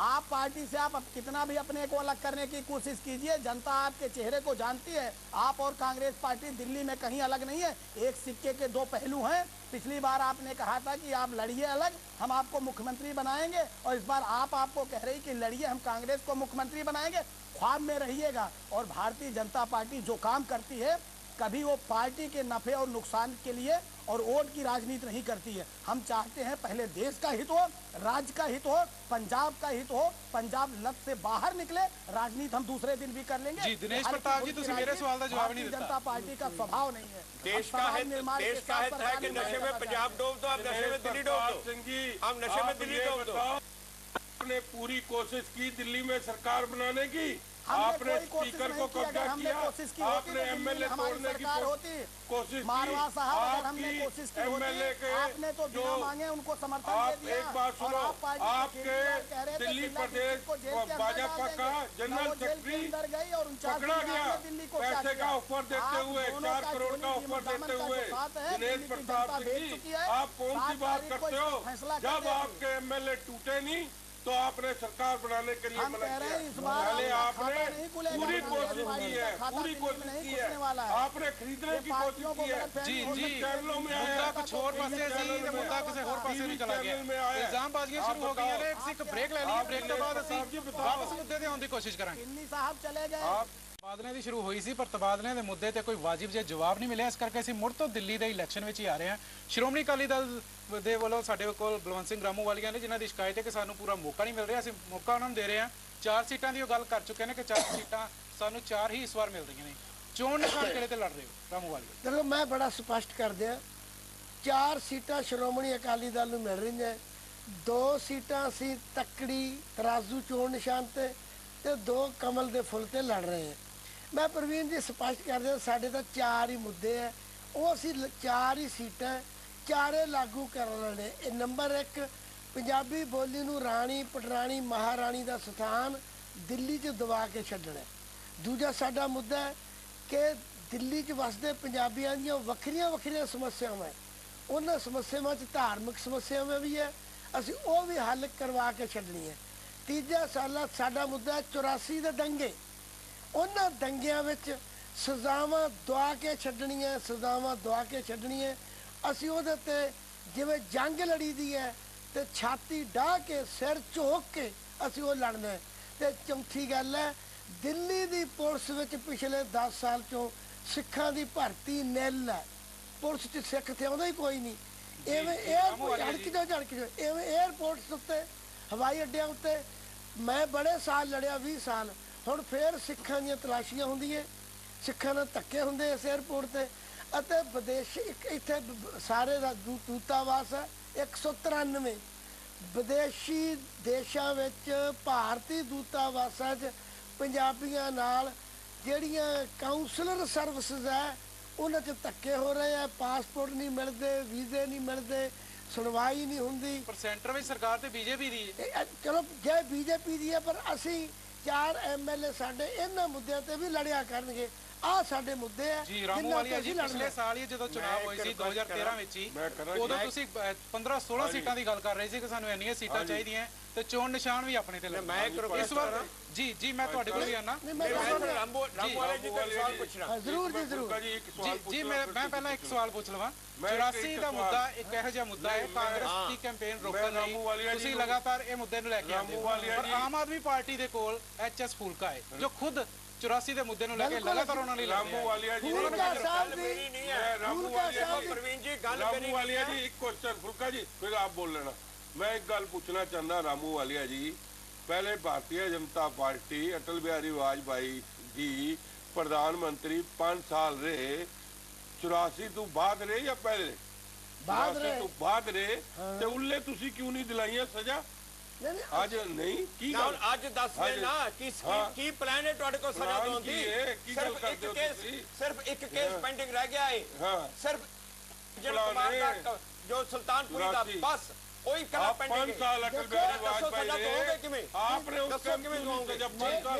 आप पार्टी से आप कितना भी अपने को अलग करने की कोशिश कीजिए, जनता आपके चेहरे को जानती है। आप और कांग्रेस पार्टी दिल्ली में कहीं अलग नहीं है, एक सिक्के के दो पहलू हैं। पिछली बार आपने कहा था कि आप लड़िए अलग, हम आपको मुख्यमंत्री बनाएंगे, और इस बार आपको कह रही कि लड़िए, हम कांग्रेस को मुख्यमंत्री बनाएंगे। ख्वाब में रहिएगा। और भारतीय जनता पार्टी जो काम करती है, कभी वो पार्टी के नफे और नुकसान के लिए और वोट की राजनीति नहीं करती है। हम चाहते हैं पहले देश का हित हो, राज्य का हित हो, पंजाब का हित हो, पंजाब लत से बाहर निकले, राजनीति हम दूसरे दिन भी कर लेंगे। जी दिनेश प्रताप जी, तुम मेरे सवाल का जवाब नहीं देता। जनता पार्टी का स्वभाव नहीं है। देश का हित है कि नशे में पंजाब डूब दो, आप नशे में दिल्ली डूब दो, हम नशे में दिल्ली डूब दो। आपने पूरी कोशिश की दिल्ली में सरकार बनाने की, आपने स्पीकर को कब्जा किया, आपने एमएलए तोड़ने की कोशिश की, आपकी एमएलए के जो आप एक बात सुनो, आपके दिल्ली प्रदेश भाजपा का जनरल सेक्रेटरी पकड़ा गया पैसे का ऑफर देते हुए, 4 करोड़ का ऑफर देते हुए दिनेश प्रताप सिंह जी। आप कौन सी बात करते हो? जब आपके एमएलए टूटे नहीं तो आपने सरकार बनाने के लिए मना किया। पहले आपने पूरी कोशिश की है, पूरी कोशिश की है, आपने खरीदने की कोशिश की है। जी जी, चैनलों में मुद्दा कुछ और पासे सी ते मुद्दा किसी होर पासे नहीं चला गया। इल्जामबाजियां शुरू हो गई ने। एक ब्रेक ले लईए, ब्रेक के बाद ਅਸੀਂ ਵਾਪਸ ਮੁੱਦੇ ਤੇ ਆਉਣ ਦੀ ਕੋਸ਼ਿਸ਼ ਕਰਾਂਗੇ। किन्नी साहब चले गए। ਤਬਾਦਲਿਆਂ ਦੀ ਸ਼ੁਰੂ ਹੋਈ ਸੀ ਪਰ ਤਬਾਦਲਿਆਂ ਦੇ ਮੁੱਦੇ ਤੇ ਕੋਈ ਵਾਜਿਬ ਜਿਹਾ ਜਵਾਬ ਨਹੀਂ ਮਿਲਿਆ। ਇਸ ਕਰਕੇ ਅਸੀਂ ਮੁੜ ਤੋਂ ਦਿੱਲੀ ਦੇ ਇਲੈਕਸ਼ਨ ਵਿੱਚ ਹੀ ਆ ਰਹੇ ਹਾਂ। ਸ਼੍ਰੋਮਣੀ ਅਕਾਲੀ ਦਲ ਦੇ ਵੱਲੋਂ ਸਾਡੇ ਕੋਲ ਬਲਵੰਤ ਸਿੰਘ ਰਾਮੂਵਾਲੀਆ ਨੇ, ਜਿਨ੍ਹਾਂ ਦੀ ਸ਼ਿਕਾਇਤ ਹੈ ਕਿ ਸਾਨੂੰ ਪੂਰਾ ਮੌਕਾ ਨਹੀਂ ਮਿਲ ਰਿਹਾ। ਅਸੀਂ ਮੌਕਾ ਉਹਨਾਂ ਨੂੰ ਦੇ ਰਹੇ ਹਾਂ। 4 ਸੀਟਾਂ ਦੀ ਉਹ ਗੱਲ ਕਰ ਚੁੱਕੇ ਨੇ ਕਿ 4 ਸੀਟਾਂ ਸਾਨੂੰ 4 ਹੀ ਇਸ ਵਾਰ ਮਿਲ ਰਹੀਆਂ ਨੇ। ਚੋਣ ਨਿਸ਼ਾਨ ਕਿਹੜੇ ਤੇ ਲੜ ਰਹੇ ਹੋ ਰਾਮੂਵਾਲੀਆ? ਚਲੋ ਮੈਂ ਬੜਾ ਸਪਸ਼ਟ ਕਰ ਦਿਆਂ, 4 ਸੀਟਾਂ ਸ਼੍ਰੋਮਣੀ ਅਕਾਲੀ ਦਲ ਨੂੰ ਮਿਲ ਰਹੀਆਂ, 2 ਸੀਟਾਂ ਅਸੀਂ ਤੱਕੜੀ ਤਰਾਜ਼ੂ ਚੋਣ ਨਿਸ਼ਾਨ ਤੇ 2 ਕਮਲ ਦੇ ਫੁੱਲ ਤੇ ਲੜ ਰਹੇ ਹਾਂ। ਮੈਂ ਪ੍ਰਵੀਨ ਜੀ ਸਪਸ਼ਟ ਕਰ ਦਿਆਂ, ਸਾਡੇ ਤਾਂ 4 ਹੀ ਮੁੱਦੇ ਆ, ਉਹ ਅਸੀਂ 4 ਹੀ ਸੀਟਾਂ 4 ਲਾਗੂ ਕਰਨੇ ਨੇ। ਇਹ ਨੰਬਰ 1, ਪੰਜਾਬੀ ਬੋਲੀ ਨੂੰ ਰਾਣੀ ਪਟਰਾਣੀ ਮਹਾਰਾਣੀ ਦਾ ਸਥਾਨ ਦਿੱਲੀ 'ਚ ਦਬਾ ਕੇ ਛੱਡਣਾ। ਦੂਜਾ ਸਾਡਾ ਮੁੱਦਾ ਹੈ ਕਿ ਦਿੱਲੀ 'ਚ ਵਸਦੇ ਪੰਜਾਬੀਆਂ ਦੀਆਂ ਵੱਖਰੀਆਂ ਸਮੱਸਿਆਵਾਂ, ਉਹਨਾਂ ਸਮੱਸਿਆਵਾਂ 'ਚ ਧਾਰਮਿਕ ਸਮੱਸਿਆਵਾਂ ਵੀ ਹੈ, ਅਸੀਂ ਉਹ ਵੀ ਹੱਲ ਕਰਵਾ ਕੇ ਛੱਡਣੀ ਹੈ। ਤੀਜਾ ਸਾਡਾ ਮੁੱਦਾ 84 ਦੇ ਦੰਗੇ, ਉਹਨਾਂ ਦੰਗਿਆਂ ਵਿੱਚ ਸਜ਼ਾਵਾਂ ਦਵਾ ਕੇ ਛੱਡਣੀਆਂ, ਅਸੀਂ ਉਹਦੇ ਤੇ ਜਿਵੇਂ ਜੰਗ ਲੜੀ ਦੀ ਹੈ ਤੇ ਛਾਤੀ ਢਾਹ ਕੇ ਸਿਰ ਝੋਕ ਕੇ ਅਸੀਂ ਉਹ ਲੜਨਾ ਹੈ। ਤੇ ਚੌਥੀ ਗੱਲ ਹੈ, ਦਿੱਲੀ ਦੀ ਪੁਲਿਸ ਵਿੱਚ ਪਿਛਲੇ 10 ਸਾਲ ਚੋਂ ਸਿੱਖਾਂ ਦੀ ਭਰਤੀ ਨਿੱਲ ਹੈ। ਪੁਲਿਸ 'ਚ ਸਿੱਖ ਤੇ ਆਉਂਦਾ ਹੀ ਕੋਈ ਨਹੀਂ। ਐਵੇਂ ਐਵੇਂ ਏਅਰਪੋਰਟਸ ਉੱਤੇ, ਹਵਾਈ ਅੱਡਿਆਂ ਉੱਤੇ ਮੈਂ ਬੜੇ ਸਾਲ ਲੜਿਆ, 20 ਸਾਲ। ਹੁਣ ਫੇਰ ਸਿੱਖਾਂ ਦੀਆਂ ਤਲਾਸ਼ੀਆਂ ਹੁੰਦੀਆਂ, ਸਿੱਖਾਂ ਨਾਲ ਧੱਕੇ ਹੁੰਦੇ ਇਸ ਏਅਰਪੋਰਟ ਤੇ। ਅਤੇ ਵਿਦੇਸ਼ੀ ਇੱਥੇ ਸਾਰੇ ਦਾ ਦੂਤਾਵਾਸ ਹੈ 193, ਵਿਦੇਸ਼ੀ ਦੇਸ਼ਾਂ ਵਿੱਚ ਭਾਰਤੀ ਦੂਤਾਵਾਸਾਂ 'ਚ ਪੰਜਾਬੀਆਂ ਨਾਲ ਜਿਹੜੀਆਂ ਕਾਉਂਸਲਰ ਸਰਵਿਸਿਜ਼ ਹੈ ਉਹਨਾਂ 'ਚ ਧੱਕੇ ਹੋ ਰਹੇ ਆ। ਪਾਸਪੋਰਟ ਨਹੀਂ ਮਿਲਦੇ, ਵੀਜ਼ੇ ਨਹੀਂ ਮਿਲਦੇ, ਸੁਣਵਾਈ ਨਹੀਂ ਹੁੰਦੀ। ਪਰ ਸੈਂਟਰ ਵਿੱਚ ਸਰਕਾਰ ਤੇ ਬੀਜੇਪੀ ਦੀ ਹੈ। ਚਲੋ ਜੇ ਬੀਜੇਪੀ ਦੀ ਹੈ, ਪਰ ਅਸੀਂ 4 ਐਮਐਲਏ ਸਾਡੇ ਇਹਨਾਂ ਮੁੱਦਿਆਂ ਤੇ ਵੀ ਲੜਿਆ ਕਰਨਗੇ। ਆ ਸਾਡੇ ਮੁੱਦੇ ਆ ਜੀ। ਰਾਮੂਵਾਲੀਆ ਜੀ, ਪਿਛਲੇ ਸਾਲ ਹੀ ਜਦੋਂ ਚੁਣਾਵ ਹੋਏ ਸੀ 2013 ਵਿੱਚ ਹੀ, ਉਦੋਂ ਤੁਸੀਂ 15-16 ਸੀਟਾਂ ਦੀ ਗੱਲ ਕਰ ਰਹੇ ਸੀ ਕਿ ਸਾਨੂੰ ਇੰਨੀਆਂ ਸੀਟਾਂ ਚਾਹੀਦੀਆਂ ਤੇ ਚੋਣ ਨਿਸ਼ਾਨ ਵੀ ਆਪਣੇ ਤੇ ਲੱਗਣਾ। ਇਸ ਵਾਰ ਜੀ ਮੈਂ ਤੁਹਾਡੇ ਕੋਲ ਵੀ ਆਣਾ। ਰਾਮੂਵਾਲੀਆ ਜੀ ਦਾ ਸਵਾਲ ਪੁੱਛਣਾ ਜ਼ਰੂਰ ਜੀ, ਜ਼ਰੂਰ ਜੀ। ਮੈਂ ਪਹਿਲਾਂ ਇੱਕ ਸਵਾਲ ਪੁੱਛ ਲਵਾਂ। 84 ਦਾ ਮੁੱਦਾ ਇੱਕ ਇਹੋ ਜਿਹਾ ਮੁੱਦਾ ਹੈ, ਕਾਂਗਰਸ ਦੀ ਕੈਂਪੇਨ ਰੋਕਣ ਲਈ ਤੁਸੀਂ ਲਗਾਤਾਰ ਇਹ ਮੁੱਦੇ ਨੂੰ ਲੈ ਕੇ ਆਉਂਦੇ ਹੋ, ਪਰ ਆਮ ਆਦਮੀ ਪਾਰਟੀ ਦੇ ਕੋਲ ਐਚਐਸ ਫੂਲਕਾ ਹੈ ਜੋ ਖੁਦ 84 ਦੇ ਮੁੱਦੇ ਨੂੰ ਲੈ ਕੇ ਲਗਾਤਾਰ ਉਹਨਾਂ ਲਈ ਰਾਮੂਵਾਲੀਆ ਜੀ, ਪ੍ਰਵੀਨ ਜੀ ਗੱਲ ਰਾਮੂਵਾਲੀਆ ਜੀ ਇੱਕ क्वेश्चन, फुल्का जी फिर आप बोल लेना। मैं एक गल पूछना चाहता रामूवालिया जी, पहले भारतीय जनता पार्टी अटल बिहारी वाजपेयी जी प्रधानमंत्री 5 साल रहे, 84 तो बाद रहे या पहले? 84 तो बाद रहे, ते उल्ले तुसी क्यों नहीं दिलाइया सजा? ਅੱਜ ਨਹੀਂ ਕੀ ਗੱਲ ਅੱਜ ਦੱਸ ਦੇ ਨਾ ਕੀ ਪਲਾਨ ਹੈ ਤੁਹਾਡੇ ਕੋਲ ਸਜ਼ਾ ਦੇਣ ਦੀ? ਸਿਰਫ ਇੱਕ ਕੇਸ ਪੈਂਡਿੰਗ ਰਹਿ ਗਿਆ ਹੈ, ਸਿਰਫ ਜੋ ਸੁਲਤਾਨਪੁਰੀ ਦਾ, ਬਸ ਉਹੀ ਕਲਾ ਪੈਂਡਿੰਗ ਹੈ। 5 साल अटल बिहारी वाजपेयी ਕਿਵੇਂ आपने उस टाइम क्यों नहीं? जब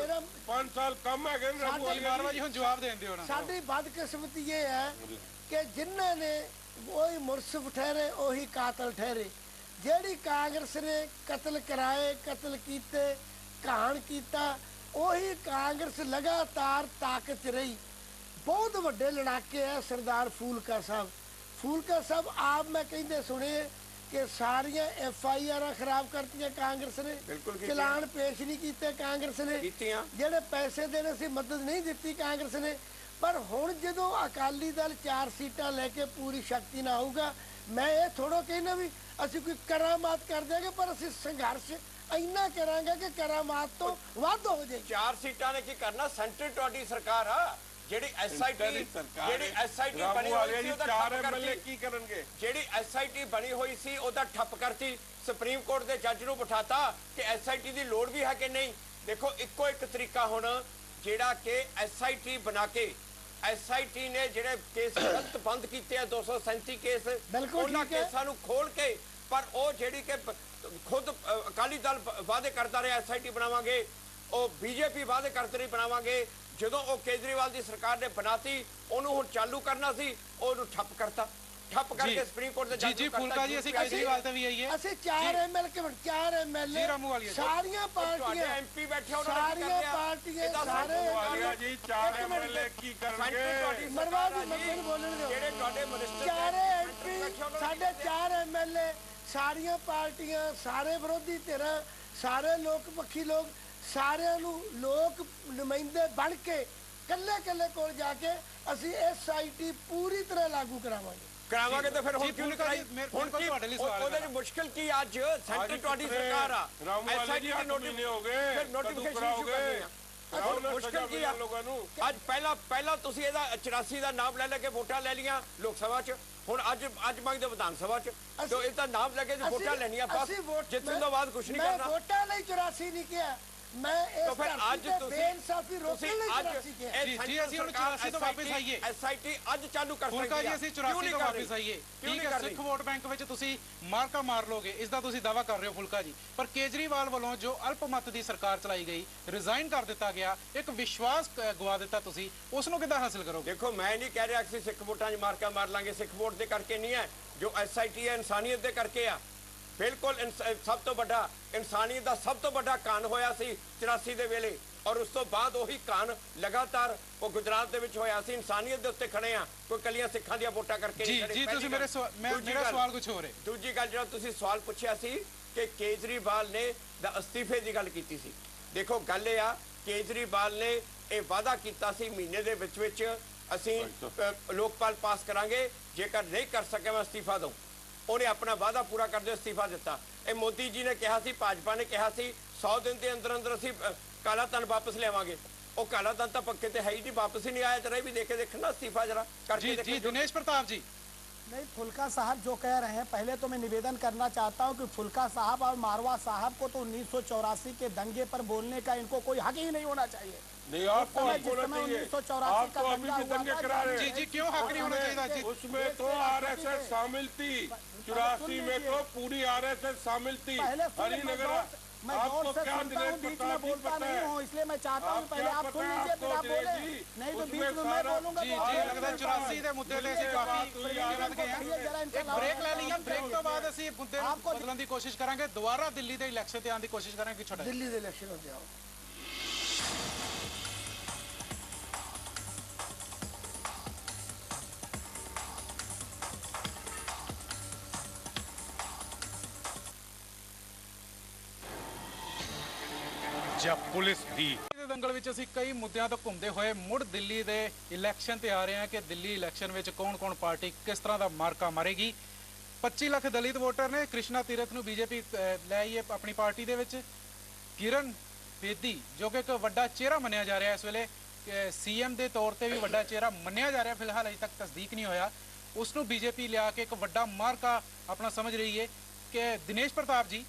5 साल कम है ਰਾਮੂਵਾਲੀਆ ਜੀ ਹੁਣ ਜਵਾਬ ਦੇਣ ਦਿਓ ਨਾ। ਸਾਡੀ ਬਦਕਿਸਮਤੀ ਇਹ ਹੈ ਕਿ ਜਿਨ੍ਹਾਂ ਨੇ ਉਹੀ ਮੁਰਸਫ ਠਹਿਰੇ ਉਹੀ ਕਾਤਲ ਠਹਿਰੇ। ਜਿਹੜੀ ਕਾਂਗਰਸ ਨੇ ਕਤਲ ਕਰਾਏ, ਕਤਲ ਕੀਤੇ, ਘਾਣ ਕੀਤਾ, ਉਹੀ ਕਾਂਗਰਸ ਲਗਾਤਾਰ ਤਾਕਤ 'ਚ ਰਹੀ। ਬਹੁਤ ਵੱਡੇ ਲੜਾਕੇ ਹੈ ਸਰਦਾਰ ਫੂਲਕਾ ਸਾਹਿਬ ਆਪ ਮੈਂ ਕਹਿੰਦੇ ਸੁਣੇ ਕਿ ਸਾਰੀਆਂ FIR ਖਰਾਬ ਕਰਤੀਆਂ ਕਾਂਗਰਸ ਨੇ, ਚਲਾਨ ਪੇਸ਼ ਨਹੀਂ ਕੀਤੇ ਕਾਂਗਰਸ ਨੇ, ਜਿਹੜੇ ਪੈਸੇ ਦੇਣੇ ਸੀ ਮਦਦ ਨਹੀਂ ਦਿੱਤੀ ਕਾਂਗਰਸ ਨੇ। ਪਰ ਹੁਣ ਜਦੋਂ ਅਕਾਲੀ ਦਲ 4 ਸੀਟਾਂ ਲੈ ਕੇ ਪੂਰੀ ਸ਼ਕਤੀ ਨਾਲ ਆਊਗਾ, ਮੈਂ ਇਹ ਥੋੜ੍ਹਾ ਕਹਿਣਾ ਵੀ ਅਸੀਂ ਕੋਈ ਕਰਾਮਾਤ ਕਰ ਦੇਗੇ, ਪਰ ਅਸੀਂ ਸੰਘਰਸ਼ ਇੰਨਾ ਕਰਾਂਗੇ ਕਿ ਕਰਾਮਾਤ ਤੋਂ ਵੱਧ ਹੋ ਜਾਏ। 4 ਸੀਟਾਂ ਨੇ ਕੀ ਕਰਨਾ? ਸੈਂਟਰ ਤੁਹਾਡੀ ਸਰਕਾਰ ਆ, ਜਿਹੜੀ ਐਸਆਈਟੀ ਬਣੀ ਹੋਈ ਸੀ ਉਹਦਾ ਠੱਪ ਕਰਤੀ। ਕੀ ਕਰਨਗੇ? ਜਿਹੜੀ ਐਸਆਈਟੀ ਬਣੀ ਹੋਈ ਸੀ ਉਹਦਾ ਠੱਪ ਕਰਤੀ। ਸੁਪਰੀਮ ਕੋਰਟ ਦੇ ਜੱਜ ਨੂੰ ਬਿਠਾਤਾ ਕਿ ਐਸਆਈਟੀ ਦੀ ਲੋੜ ਵੀ ਹੈ ਕਿ ਨਹੀਂ। ਦੇਖੋ ਇੱਕੋ ਇੱਕ ਤਰੀਕਾ ਹੁਣ ਜਿਹੜਾ ਕਿ ਐਸਆਈਟੀ ਬਣਾ ਕੇ ਐਸਆਈਟੀ ਨੇ ਜਿਹੜੇ ਕੇਸ ਗਲਤ ਬੰਦ ਕੀਤੇ ਆ 237 ਕੇਸ ਉਹਨਾਂ ਕੇਸਾਂ ਨੂੰ ਖੋਲ ਕੇ ਪਰ ਉਹ ਜਿਹੜੀ ਕਿ ਖੁਦ ਅਕਾਲੀ ਦਲ ਵਾਅਦੇ ਕਰਦਾ ਰਿਹਾ ਐਸਆਈਟੀ ਬਣਾਵਾਂਗੇ, ਉਹ ਬੀਜੇਪੀ ਵਾਅਦੇ ਕਰਦੇ ਰਹੀ ਬਣਾਵਾਂਗੇ। ਜਦੋਂ ਉਹ ਕੇਜਰੀਵਾਲ ਦੀ ਸਰਕਾਰ ਨੇ ਬਣਾਤੀ ਉਹਨੂੰ ਹੁਣ ਚਾਲੂ ਕਰਨਾ ਸੀ, ਉਹਨੂੰ ਠੱਪ ਕਰਤਾ। ਠੱਪ ਕਰਕੇ ਸੁਪਰੀਮ ਕੋਰਟ ਦੇ ਜੱਜ ਜੀ ਫੁਲਕਾ ਜੀ ਅਸੀਂ ਕੇਜਰੀਵਾਲ ਤੇ ਵੀ ਆਈਏ। ਅਸੀਂ 4 ਐਮਐਲਏ ਸਾਰੀਆਂ ਪਾਰਟੀਆਂ ਐਮਪੀ ਬੈਠੇ ਉਹਨਾਂ ਸਾਰੀਆਂ ਪਾਰਟੀਆਂ ਸਾਰੇ ਜੀ 4 ਐਮਐਲਏ ਕੀ ਕਰਨਗੇ? ਮਰਵਾ ਦੀ ਮੰਗਣ ਬੋਲਣ ਦਿਓ। ਜਿਹੜੇ ਤੁਹਾਡੇ ਮਿਨਿਸਟਰ 4 ਐਮਪੀ ਸਾਡੇ 4 ਐਮਐਲਏ ਸਾਰੀਆਂ ਪਾਰਟੀਆਂ ਸਾਰੇ ਵਿਰੋਧੀ ਧਿਰਾਂ ਸਾਰੇ ਲੋਕ ਪੱਖੀ ਲੋਕ ਸਾਰਿਆਂ ਨੂੰ ਲੋਕ ਨੁਮਾਇੰਦੇ ਬਣ ਕੇ ਕੱਲੇ ਕੋਲ ਜਾ ਕੇ ਅਸੀਂ ਐਸਆਈਟੀ ਪੂਰੀ ਤਰ੍ਹਾਂ ਲਾਗੂ ਕਰਾਵਾਂਗੇ ਤੇ ਫਿਰ ਹੁਣ ਕਿਉਂ ਨਹੀਂ ਕਰਾਈ? ਹੁਣ ਤੁਹਾਡੇ ਲਈ ਸਵਾਲ ਉਹਦੇ ਵਿੱਚ ਮੁਸ਼ਕਿਲ ਕੀ ਅੱਜ ਸੈਂਟਰ ਤੁਹਾਡੀ ਸਰਕਾਰ ਆ ਐਸਆਈਟੀ ਦੇ ਨੋਟਿਸ ਹੋ ਗਏ ਫਿਰ ਨੋਟੀਫਿਕੇਸ਼ਨ ਇਸ਼ੂ ਕਰਨੀ ਆ। ਮੁਸ਼ਕਿਲ ਕੀ ਆ ਅੱਜ ਪਹਿਲਾਂ ਤੁਸੀਂ ਇਹਦਾ 84 ਦਾ ਨਾਮ ਲੈ ਕੇ ਵੋਟਾਂ ਲੈ ਲੀਆਂ ਲੋਕ ਸਭਾ 'ਚ, ਹੁਣ ਅੱਜ ਮੰਗਦੇ ਵਿਧਾਨ ਸਭਾ 'ਚ ਤੇ ਇਹਦਾ ਨਾਮ ਲੈ ਕੇ ਵੋਟਾਂ ਲੈਣੀਆਂ ਬਸ ਜਿੱਤਣ ਤੋਂ ਬਾਅਦ ਕੁਝ ਨਹੀਂ ਕਰਨਾ। ਮੈਂ ਵੋਟਾਂ ਲਈ 84 ਨਹੀਂ ਕਿਹਾ, ਮੈਂ ਇਸ ਅੱਜ ਬੇਇਨਸਾਫੀ ਰੋਕਣ ਲਈ 84 ਕਿਹਾ। ਜੀ ਅਸੀਂ ਹੁਣ 84 ਤੋਂ ਵਾਪਸ ਆਈਏ। ਐਸਆਈਟੀ ਅੱਜ ਚਾਲੂ ਕਰ ਫੁਲਕਾ ਜੀ ਅਸੀਂ 84 ਤੋਂ ਵਾਪਸ ਆਈਏ। ਠੀਕ ਹੈ ਸਿੱਖ ਵੋਟ ਬੈਂਕ ਵਿੱਚ ਤੁਸੀਂ ਮਾਰਕਾ ਮਾਰ ਲੋਗੇ ਇਸ ਦਾ ਤੁਸੀਂ ਦਾਅਵਾ ਕਰ ਰਹੇ ਹੋ ਫੁਲਕਾ ਜੀ, ਪਰ ਕੇਜਰੀਵਾਲ ਵੱਲੋਂ ਜੋ ਅਲਪਮਤ ਦੀ ਸਰਕਾਰ ਚਲਾਈ ਗਈ ਰਿਜ਼ਾਈਨ ਕਰ ਦਿੱਤਾ ਗਿਆ, ਇੱਕ ਵਿਸ਼ਵਾਸ ਗਵਾ ਦਿੱਤਾ ਤੁਸੀਂ, ਉਸ ਨੂੰ ਕਿੱਦਾਂ ਹਾਸਿਲ ਕਰੋਗੇ? ਦੇਖੋ ਮੈਂ ਨਹੀਂ ਕਹਿ ਰਿਹਾ ਕਿ ਸਿੱਖ ਵੋਟਾਂ 'ਚ ਮਾਰਕਾ ਮਾਰ ਲਾਂਗੇ। ਸਿੱਖ ਵੋਟ ਦੇ ਕਰਕੇ ਨਹੀਂ ਹੈ, ਜੋ ਐਸਆਈਟੀ ਹੈ ਇਨਸਾਨੀਅਤ ਦੇ ਕਰਕੇ ਆ। ਬਿਲਕੁਲ ਸਭ ਤੋਂ ਵੱਡਾ ਇਨਸਾਨੀਅਤ ਦਾ ਸਭ ਤੋਂ ਵੱਡਾ ਕਾਨ ਹੋਇਆ ਸੀ 84 ਦੇ ਵੇਲੇ ਔਰ ਉਸ ਤੋਂ ਬਾਅਦ ਉਹੀ ਕਾਨ ਲਗਾਤਾਰ ਉਹ ਗੁਜਰਾਤ ਦੇ ਵਿੱਚ ਹੋਇਆ ਸੀ। ਇਨਸਾਨੀਅਤ ਦੇ ਉੱਤੇ ਖੜੇ ਆ, ਕੋਈ ਕੱਲੀਆਂ ਸਿੱਖਾਂ ਦੀਆਂ ਵੋਟਾਂ ਕਰਕੇ ਨਹੀਂ ਖੜੇ। ਜੀ ਤੁਸੀਂ ਮੇਰਾ ਸਵਾਲ ਕੁਝ ਹੋਰ ਹੈ। ਦੂਜੀ ਗੱਲ ਜਿਹੜਾ ਤੁਸੀਂ ਸਵਾਲ ਪੁੱਛਿਆ ਸੀ ਕਿ ਕੇਜਰੀਵਾਲ ਨੇ ਦਾ ਅਸਤੀਫੇ ਦੀ ਗੱਲ ਕੀਤੀ ਸੀ। ਦੇਖੋ ਗੱਲ ਇਹ ਆ ਕੇਜਰੀਵਾਲ ਨੇ ਇਹ ਵਾਅਦਾ ਕੀਤਾ ਸੀ ਮਹੀਨੇ ਦੇ ਵਿੱਚ ਅਸੀਂ ਲੋਕਪਾਲ ਪਾਸ ਕਰਾਂਗੇ, ਜੇਕਰ ਨਹੀਂ ਕਰ ਸਕਿਆ ਮੈਂ ਅਸਤੀਫਾ ਦਊਂ। ਉਹਨੇ ਆਪਣਾ ਵਾਅਦਾ ਪੂਰਾ ਕਰਦੇ ਅਸਤੀਫਾ ਦਿੱਤਾ। ਇਹ ਮੋਦੀ ਜੀ ਨੇ ਕਿਹਾ ਸੀ, ਭਾਜਪਾ ਨੇ ਕਿਹਾ ਸੀ 100 ਦਿਨ ਦੇ ਅੰਦਰ ਅਸੀਂ ਕਾਲਾ ਧਨ ਵਾਪਸ ਲਿਆਵਾਂਗੇ। ਉਹ ਕਾਲਾ ਧਨ ਤਾਂ ਪੱਕੇ ਤੇ ਹੈ ही नहीं, वापस ही नहीं आया। जरा भी देखे देखना इस्तीफा जरा करके जी दिनेश प्रताप जी। नहीं, फुल्का साहब जो कह रहे हैं, पहले तो मैं निवेदन करना चाहता हूं कि फुल्का साहब और मारवा साहब को तो 1984 के दंगे पर बोलने का इनको कोई हक ही नहीं होना चाहिए। नहीं, आपको जिस समय 1984 का दंगा दंगे करा रहे हैं। जी क्यों हक नहीं होना चाहिए? उसमें तो आरएसएस शामिल थी, 84 में तो पूरी आरएसएस शामिल थी। हरिनगर मैं गौर से सुनता हूँ, बीच में बोलता नहीं हूँ, इसलिए मैं चाहता हूँ पहले आप सुन लीजिए फिर आप बोले, नहीं तो बीच में मैं बोलूंगा। जी लगता है 84 ਦੇ ਮੁੱਦੇ ਤੇ ਅਸੀਂ ਕਾਫੀ ਵੱਧ ਗਏ ਹਾਂ। ਇੱਕ ਬ੍ਰੇਕ ਲੈ ਲਈਏ, ਬ੍ਰੇਕ ਤੋਂ ਬਾਅਦ ਅਸੀਂ ਮੁੱਦੇ ਨੂੰ ਬਦਲਣ ਦੀ ਕੋਸ਼ਿਸ਼ ਕਰਾਂਗੇ। ਦੁਬਾਰਾ ਦਿੱਲੀ ਦੇ ਇਲੈਕਸ਼ਨ ਤੇ ਆਉਣ ਦੀ ਕੋਸ਼ਿਸ਼ ਕਰਾਂਗੇ। ਛੋਟਾ ਦਿੱਲੀ ਦੇ ਇਲੈਕਸ਼ਨ ਹੋ ਜਾਓ। ਜਬ ਪੁਲਿਸ ਦੀ ਦੰਗਲ ਵਿੱਚ ਅਸੀਂ ਕਈ ਮੁੱਦਿਆਂ ਤੋਂ ਘੁੰਮਦੇ ਹੋਏ ਮੁੜ ਦਿੱਲੀ ਦੇ ਇਲੈਕਸ਼ਨ ਤੇ ਆ ਰਹੇ ਹਾਂ ਕਿ ਦਿੱਲੀ ਇਲੈਕਸ਼ਨ ਵਿੱਚ ਕੌਣ-ਕੌਣ ਪਾਰਟੀ ਕਿਸ ਤਰ੍ਹਾਂ ਦਾ ਮਾਰਕਾ ਮਾਰੇਗੀ। 25 ਲੱਖ ਦਲਿਤ ਵੋਟਰ ਨੇ ਕ੍ਰਿਸ਼ਨਾ ਤੀਰਥ ਨੂੰ ਬੀਜੇਪੀ ਲੈ ਆਈ ਹੈ ਆਪਣੀ ਪਾਰਟੀ ਦੇ ਵਿੱਚ। ਕਿਰਨ ਬੇਦੀ ਜੋ ਕਿ ਇੱਕ ਵੱਡਾ ਚਿਹਰਾ ਮੰਨਿਆ ਜਾ ਰਿਹਾ ਇਸ ਵੇਲੇ, ਸੀਐਮ ਦੇ ਤੌਰ ਤੇ ਵੀ ਵੱਡਾ ਚਿਹਰਾ ਮੰਨਿਆ ਜਾ ਰਿਹਾ, ਫਿਲਹਾਲ ਅਜੇ ਤੱਕ ਤਸਦੀਕ ਨਹੀਂ ਹੋਇਆ, ਉਸ ਨੂੰ ਬੀਜੇਪੀ ਲਿਆ ਕੇ ਇੱਕ ਵੱਡਾ ਮਾਰਕਾ ਆਪਣਾ ਸਮਝ ਰਹੀ ਹੈ। ਕਿ ਦਿਨੇਸ਼ ਪ੍ਰਤਾਪ ਜੀ,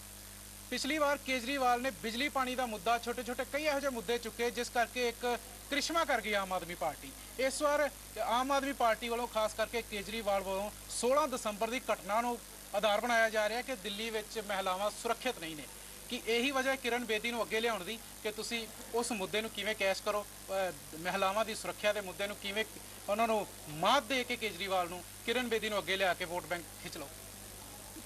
ਪਿਛਲੀ ਵਾਰ ਕੇਜਰੀਵਾਲ ਨੇ ਬਿਜਲੀ ਪਾਣੀ ਦਾ ਮੁੱਦਾ, ਛੋਟੇ-ਛੋਟੇ ਕਈ ਇਹੋ ਜਿਹੇ ਮੁੱਦੇ ਚੁੱਕੇ ਜਿਸ ਕਰਕੇ ਇੱਕ ਕ੍ਰਿਸ਼ਮਾ ਕਰ ਗਈ ਆਮ ਆਦਮੀ ਪਾਰਟੀ। ਇਸ ਵਾਰ ਆਮ ਆਦਮੀ ਪਾਰਟੀ ਵੱਲੋਂ ਖਾਸ ਕਰਕੇ ਕੇਜਰੀਵਾਲ ਵੱਲੋਂ 16 ਦਸੰਬਰ ਦੀ ਘਟਨਾ ਨੂੰ ਆਧਾਰ ਬਣਾਇਆ ਜਾ ਰਿਹਾ ਕਿ ਦਿੱਲੀ ਵਿੱਚ ਮਹਿਲਾਵਾਂ ਸੁਰੱਖਿਅਤ ਨਹੀਂ ਨੇ। ਕਿ ਇਹੀ ਵਜ੍ਹਾ ਕਿਰਨ ਬੇਦੀ ਨੂੰ ਅੱਗੇ ਲਿਆਉਣ ਦੀ ਕਿ ਤੁਸੀਂ ਉਸ ਮੁੱਦੇ ਨੂੰ ਕਿਵੇਂ ਕੈਸ਼ ਕਰੋ, ਮਹਿਲਾਵਾਂ ਦੀ ਸੁਰੱਖਿਆ ਦੇ ਮੁੱਦੇ ਨੂੰ ਕਿਵੇਂ ਉਹਨਾਂ ਨੂੰ ਮਾਤ ਦੇ ਕੇ ਕੇਜਰੀਵਾਲ ਨੂੰ, ਕਿਰਨ ਬੇਦੀ ਨੂੰ ਅੱਗੇ ਲਿਆ ਕੇ ਵੋਟ बैंक खींच लो।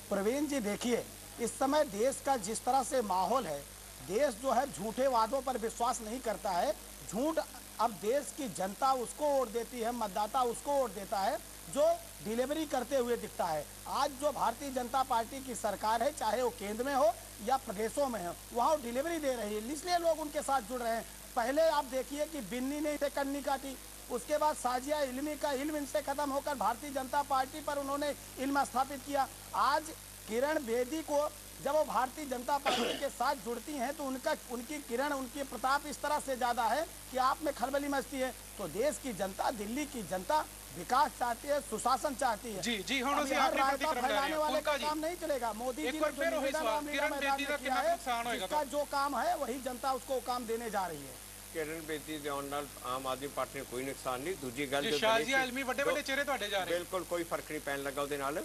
प्रवीण जी देखिए, इस समय देश का जिस तरह से माहौल है, देश जो है झूठे वादों पर विश्वास नहीं करता है। झूठ अब देश की जनता उसको वोट देती है, मतदाता उसको वोट देता है जो डिलीवरी करते हुए दिखता है। आज जो भारतीय जनता पार्टी की सरकार है, चाहे वो केंद्र में हो या प्रदेशों में हो, वहाँ वो डिलीवरी दे रही है, इसलिए लोग उनके साथ जुड़ रहे हैं। पहले आप देखिए कि बिन्नी ने इसे कन्नी काटी, उसके बाद साजिया इल्मी का इल्म इनसे खत्म होकर भारतीय जनता पार्टी पर उन्होंने इल्म स्थापित किया। आज किरण बेदी को जब वो भारतीय जनता पार्टी के साथ जुड़ती हैं तो उनकी किरण, उनकी प्रताप इस तरह से ज्यादा है कि आप में खलबली मचती है। तो देश की जनता, दिल्ली की जनता विकास चाहती है, सुशासन चाहती है। जी हुण अब असीं यहाँ आखिरी रायता प्रतिक्रिया फैलाने वाले फुल्का का जी, काम नहीं चलेगा। मोदी एक जी बार ने फिर जो वही निवेदन सवाल, रामलीला किरण मैदान बेदी का में किया कितना है, नुकसान होएगा? जिसका जो काम है वही जनता उसको काम देने जा रही है। किरण बेदी ਦੇ ਆਉਣ ਨਾਲ ਆਮ ਆਦਮੀ ਪਾਰਟੀ ਨੂੰ ਕੋਈ ਨੁਕਸਾਨ ਨਹੀਂ। ਦੂਜੀ ਗੱਲ ਜੀ ਸ਼ਾਜ਼ੀ ਆਲਮੀ ਵੱਡੇ ਵੱਡੇ ਚਿਹਰੇ ਤੁਹਾਡੇ ਜਾ ਰਹੇ। ਬਿਲਕੁਲ ਕੋਈ ਫਰਕ ਨਹੀਂ ਪੈਣ ਲੱਗਾ ਉਹਦੇ ਨਾਲ।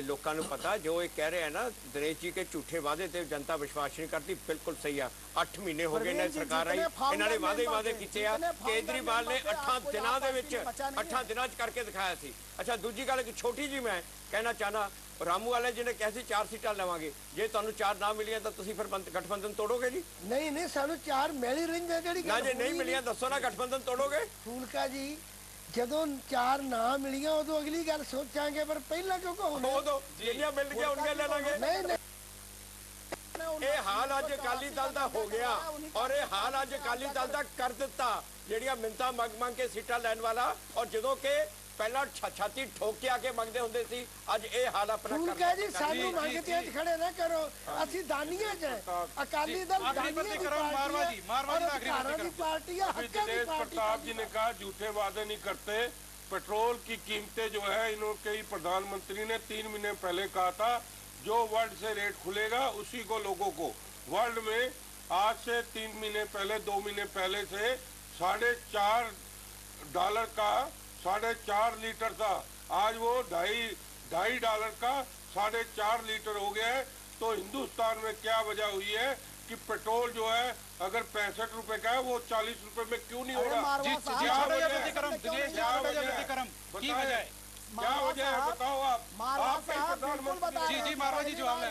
ਲੋਕਾਂ ਨੂੰ ਪਤਾ ਜੋ ਇਹ ਕਹਿ ਰਹੇ ਆ ਨਾ ਦਿਨੇਸ਼ ਜੀ ਕੇ ਝੂਠੇ ਵਾਅਦੇ ਤੇ ਜਨਤਾ ਵਿਸ਼ਵਾਸ ਨਹੀਂ ਕਰਦੀ, ਬਿਲਕੁਲ ਸਹੀ ਆ। 8 ਮਹੀਨੇ ਹੋ ਗਏ ਨੇ ਸਰਕਾਰ ਆਈ, ਇਹਨਾਂ ਨੇ ਵਾਅਦੇ ਕੀਤੇ ਆ। ਕੇਜਰੀਵਾਲ ਨੇ 8 ਦਿਨਾਂ ਦੇ ਵਿੱਚ 8 ਦਿਨਾਂ 'ਚ ਕਰਕੇ ਦਿਖਾਇਆ ਸੀ। ਅੱਛਾ ਦੂਜੀ ਗੱਲ ਕਿ ਛੋਟੀ ਜੀ ਮੈਂ ਕਹਿਣਾ ਚਾਹਨਾ, ਰਾਮੂ ਵਾਲੇ ਜੀ ਨੇ ਕਿਹਾ ਸੀ 4 ਸੀਟਾਂ ਲਵਾਂਗੇ, ਜੇ ਤੁਹਾਨੂੰ 4 ਨਾ ਮਿਲੀਆਂ ਤਾਂ ਤੁਸੀਂ ਫਿਰ ਗਠਬੰਧਨ ਤੋੜੋਗੇ ਜੀ? ਨਹੀਂ ਸਾਨੂੰ 4 ਮਿਲ ਹੀ ਰਹੀਆਂ। ਜਿਹੜੀ ਨਾ ਜੇ ਨਹੀਂ ਮਿਲੀਆਂ ਦੱਸੋ ਨਾ, ਗਠਬੰਧਨ ਤੋੜੋਗੇ? ਫੂਲਕਾ ਜੀ ਜਦੋਂ 4 ਨਾ ਮਿਲੀਆਂ ਉਦੋਂ ਅਗਲੀ ਗੱਲ ਸੋਚਾਂਗੇ, ਪਰ ਪਹਿਲਾਂ ਕਿਉਂ ਕਹੋਗੇ? ਉਦੋਂ ਜਿੰਨੀਆਂ ਮਿਲ ਗਈਆਂ ਉਹਨੀਆਂ ਲੈ ਲਾਂਗੇ। ਨਹੀਂ ਇਹ ਹਾਲ ਅੱਜ ਅਕਾਲੀ ਦਲ ਦਾ ਹੋ ਗਿਆ ਔਰ ਇਹ ਹਾਲ ਅੱਜ ਅਕਾਲੀ ਦਲ ਦਾ ਕਰ ਦਿੱਤਾ। ਜਿਹੜੀਆਂ ਮਿੰਤਾਂ ਮੰਗ ਕੇ ਸੀਟਾਂ ਲੈਣ ਵਾਲਾ, ਔਰ ਜਦੋਂ ਕਿ ਪਹਿਲਾਂ ਛਾਤੀ ਠੋਕ ਕੇ ਆ ਕੇ ਮੰਗਦੇ ਹੁੰਦੇ ਸੀ, ਅੱਜ ਇਹ ਹਾਲ ਆਪਣਾ ਕਰ ਫੂਲਕਾ ਜੀ ਸਾਨੂੰ ਮੰਗਤੇ ਚ ਖੜੇ ਨਾ ਕਰੋ, ਅਸੀਂ ਦਾਨੀਆਂ ਚ ਅਕਾਲੀ ਦਲ ਦਾਨੀਆਂ ਦੀ ਪਾਰਟੀ ਹੈ। दिनेश प्रताप जी ने कहा झूठे वादे नहीं करते। पेट्रोल की कीमतें जो है इन्होंने प्रधानमंत्री ने 3 महीने पहले कहा था जो वर्ल्ड से रेट खुलेगा उसी को लोगों को वर्ल्ड में आज से 3 महीने पहले 2 महीने पहले से $4.5 का 4.5 लीटर था, आज वो $2.5 का 4.5 लीटर हो गया है। तो हिंदुस्तान में क्या वजह हुई है कि पेट्रोल जो है अगर 65 रुपए का है वो 40 रुपए में क्यों नहीं हो रहा? क्या वजह है बताओ आप प्रधानमंत्री जी मारवा जी जवाब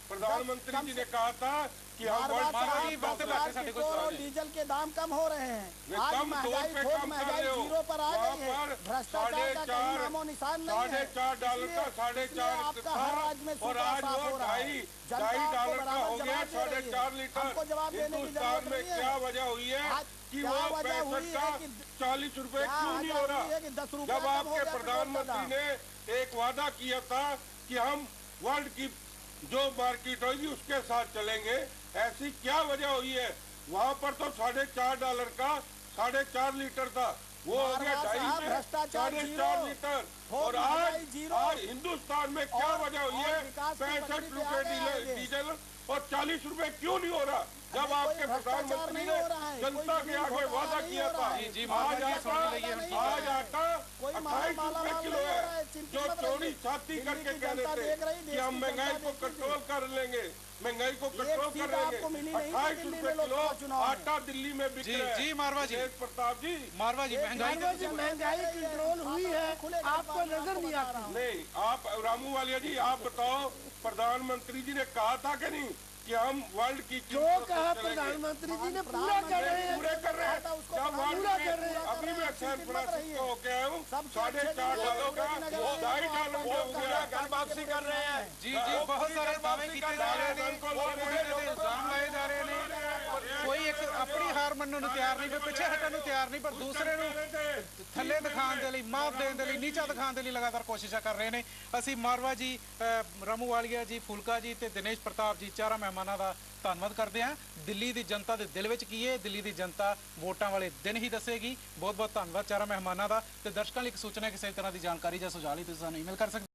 प्रधानमंत्री जी ने कहा था कि हम डीजल के दाम कम हो रहे हैं, आज महंगाई जीरो पर आ गई है, भ्रष्टाचार का कहीं नामो निशान नहीं है। $4.5 का 4.5 था और आज वो $2.5 का हो गया 4.5 लीटर। हिंदुस्तान में क्या वजह हुई है कि वो 65 का 40 रुपए क्यों नहीं हो रहा? जब आपके प्रधानमंत्री ने एक वादा किया था कि हम वर्ल्ड की जो मार्केट होगी उसके साथ चलेंगे, ऐसी क्या वजह हुई है? वहाँ पर तो $4.5 का 4.5 लीटर था, वो हो गया 2.5 लीटर। और आज हिंदुस्तान में क्या वजह हुई है? 65 रुपए डीजल और 40 रुपए क्यों नहीं हो रहा? जब आपके प्रधानमंत्री ने जनता के आगे वादा किया था। आज आटा 28 रुपए किलो है, जो चोरी छाती करके कह रहे थे कि हम महंगाई को कंट्रोल कर लेंगे, महंगाई को कंट्रोल कर लेंगे। 28 रुपए किलो आटा दिल्ली में बिक रहा है। जी मारवा जी, प्रताप जी, मारवा जी महंगाई कंट्रोल हुई है, आपको नजर नहीं आता? नहीं, आप रामू वालिया जी आप बताओ, प्रधानमंत्री जी ने कहा था कि नहीं कि हम वर्ल्ड की जो कहा प्रधानमंत्री जी ने पूरा कर रहे हैं, पूरे कर रहे हैं। जब वर्ल्ड में अभी मैं सैन फ्रांसिस्को होके आया हूँ, $4.5 का $2.5 हो गया, घर वापसी कर रहे हैं। जी बहुत सारे दावे कीते जा रहे हैं, इल्जाम लाए जा रहे हैं। कोई एक अपनी हार ਮੰਨਣ ਨੂੰ ਤਿਆਰ ਨਹੀਂ, ਪਿੱਛੇ ਹਟਣ ਨੂੰ ਤਿਆਰ ਨਹੀਂ, ਪਰ ਦੂਸਰੇ ਨੂੰ ਥੱਲੇ ਦਿਖਾਉਣ ਦੇ ਲਈ, ਮਾਫ ਦੇਣ ਦੇ ਲਈ, ਨੀਚਾ ਦਿਖਾਉਣ ਦੇ ਲਈ ਲਗਾਤਾਰ ਕੋਸ਼ਿਸ਼ਾਂ ਕਰ ਰਹੇ ਨੇ। ਅਸੀਂ ਮਾਰਵਾ ਜੀ, ਰਾਮੂ ਵਾਲੀਆ ਜੀ, ਫੂਲਕਾ ਜੀ ਤੇ ਦਿਨੇਸ਼ ਪ੍ਰਤਾਪ ਜੀ ਚਾਰਾਂ ਮਹਿਮਾਨਾਂ ਦਾ ਧੰਨਵਾਦ ਕਰਦੇ ਹਾਂ। ਦਿੱਲੀ ਦੀ ਜਨਤਾ ਦੇ ਦਿਲ ਵਿੱਚ ਕੀ ਹੈ, ਦਿੱਲੀ ਦੀ ਜਨਤਾ ਵੋਟਾਂ ਵਾਲੇ ਦਿਨ ਹੀ ਦੱਸੇਗੀ। ਬਹੁਤ ਬਹੁਤ ਧੰਨਵਾਦ ਚਾਰਾਂ ਮਹਿਮਾਨਾਂ ਦਾ। ਤੇ ਦਰਸ਼ਕਾਂ ਲਈ ਇੱਕ ਸੂਚਨਾ, ਕਿਸੇ ਤਰ੍ਹਾਂ ਦੀ ਜਾਣਕਾਰੀ ਜਾਂ ਸੁਝਾਅ ਲਈ ਤੁਸੀਂ ਸਾਨੂੰ ਈਮੇਲ ਕਰ ਸਕਦੇ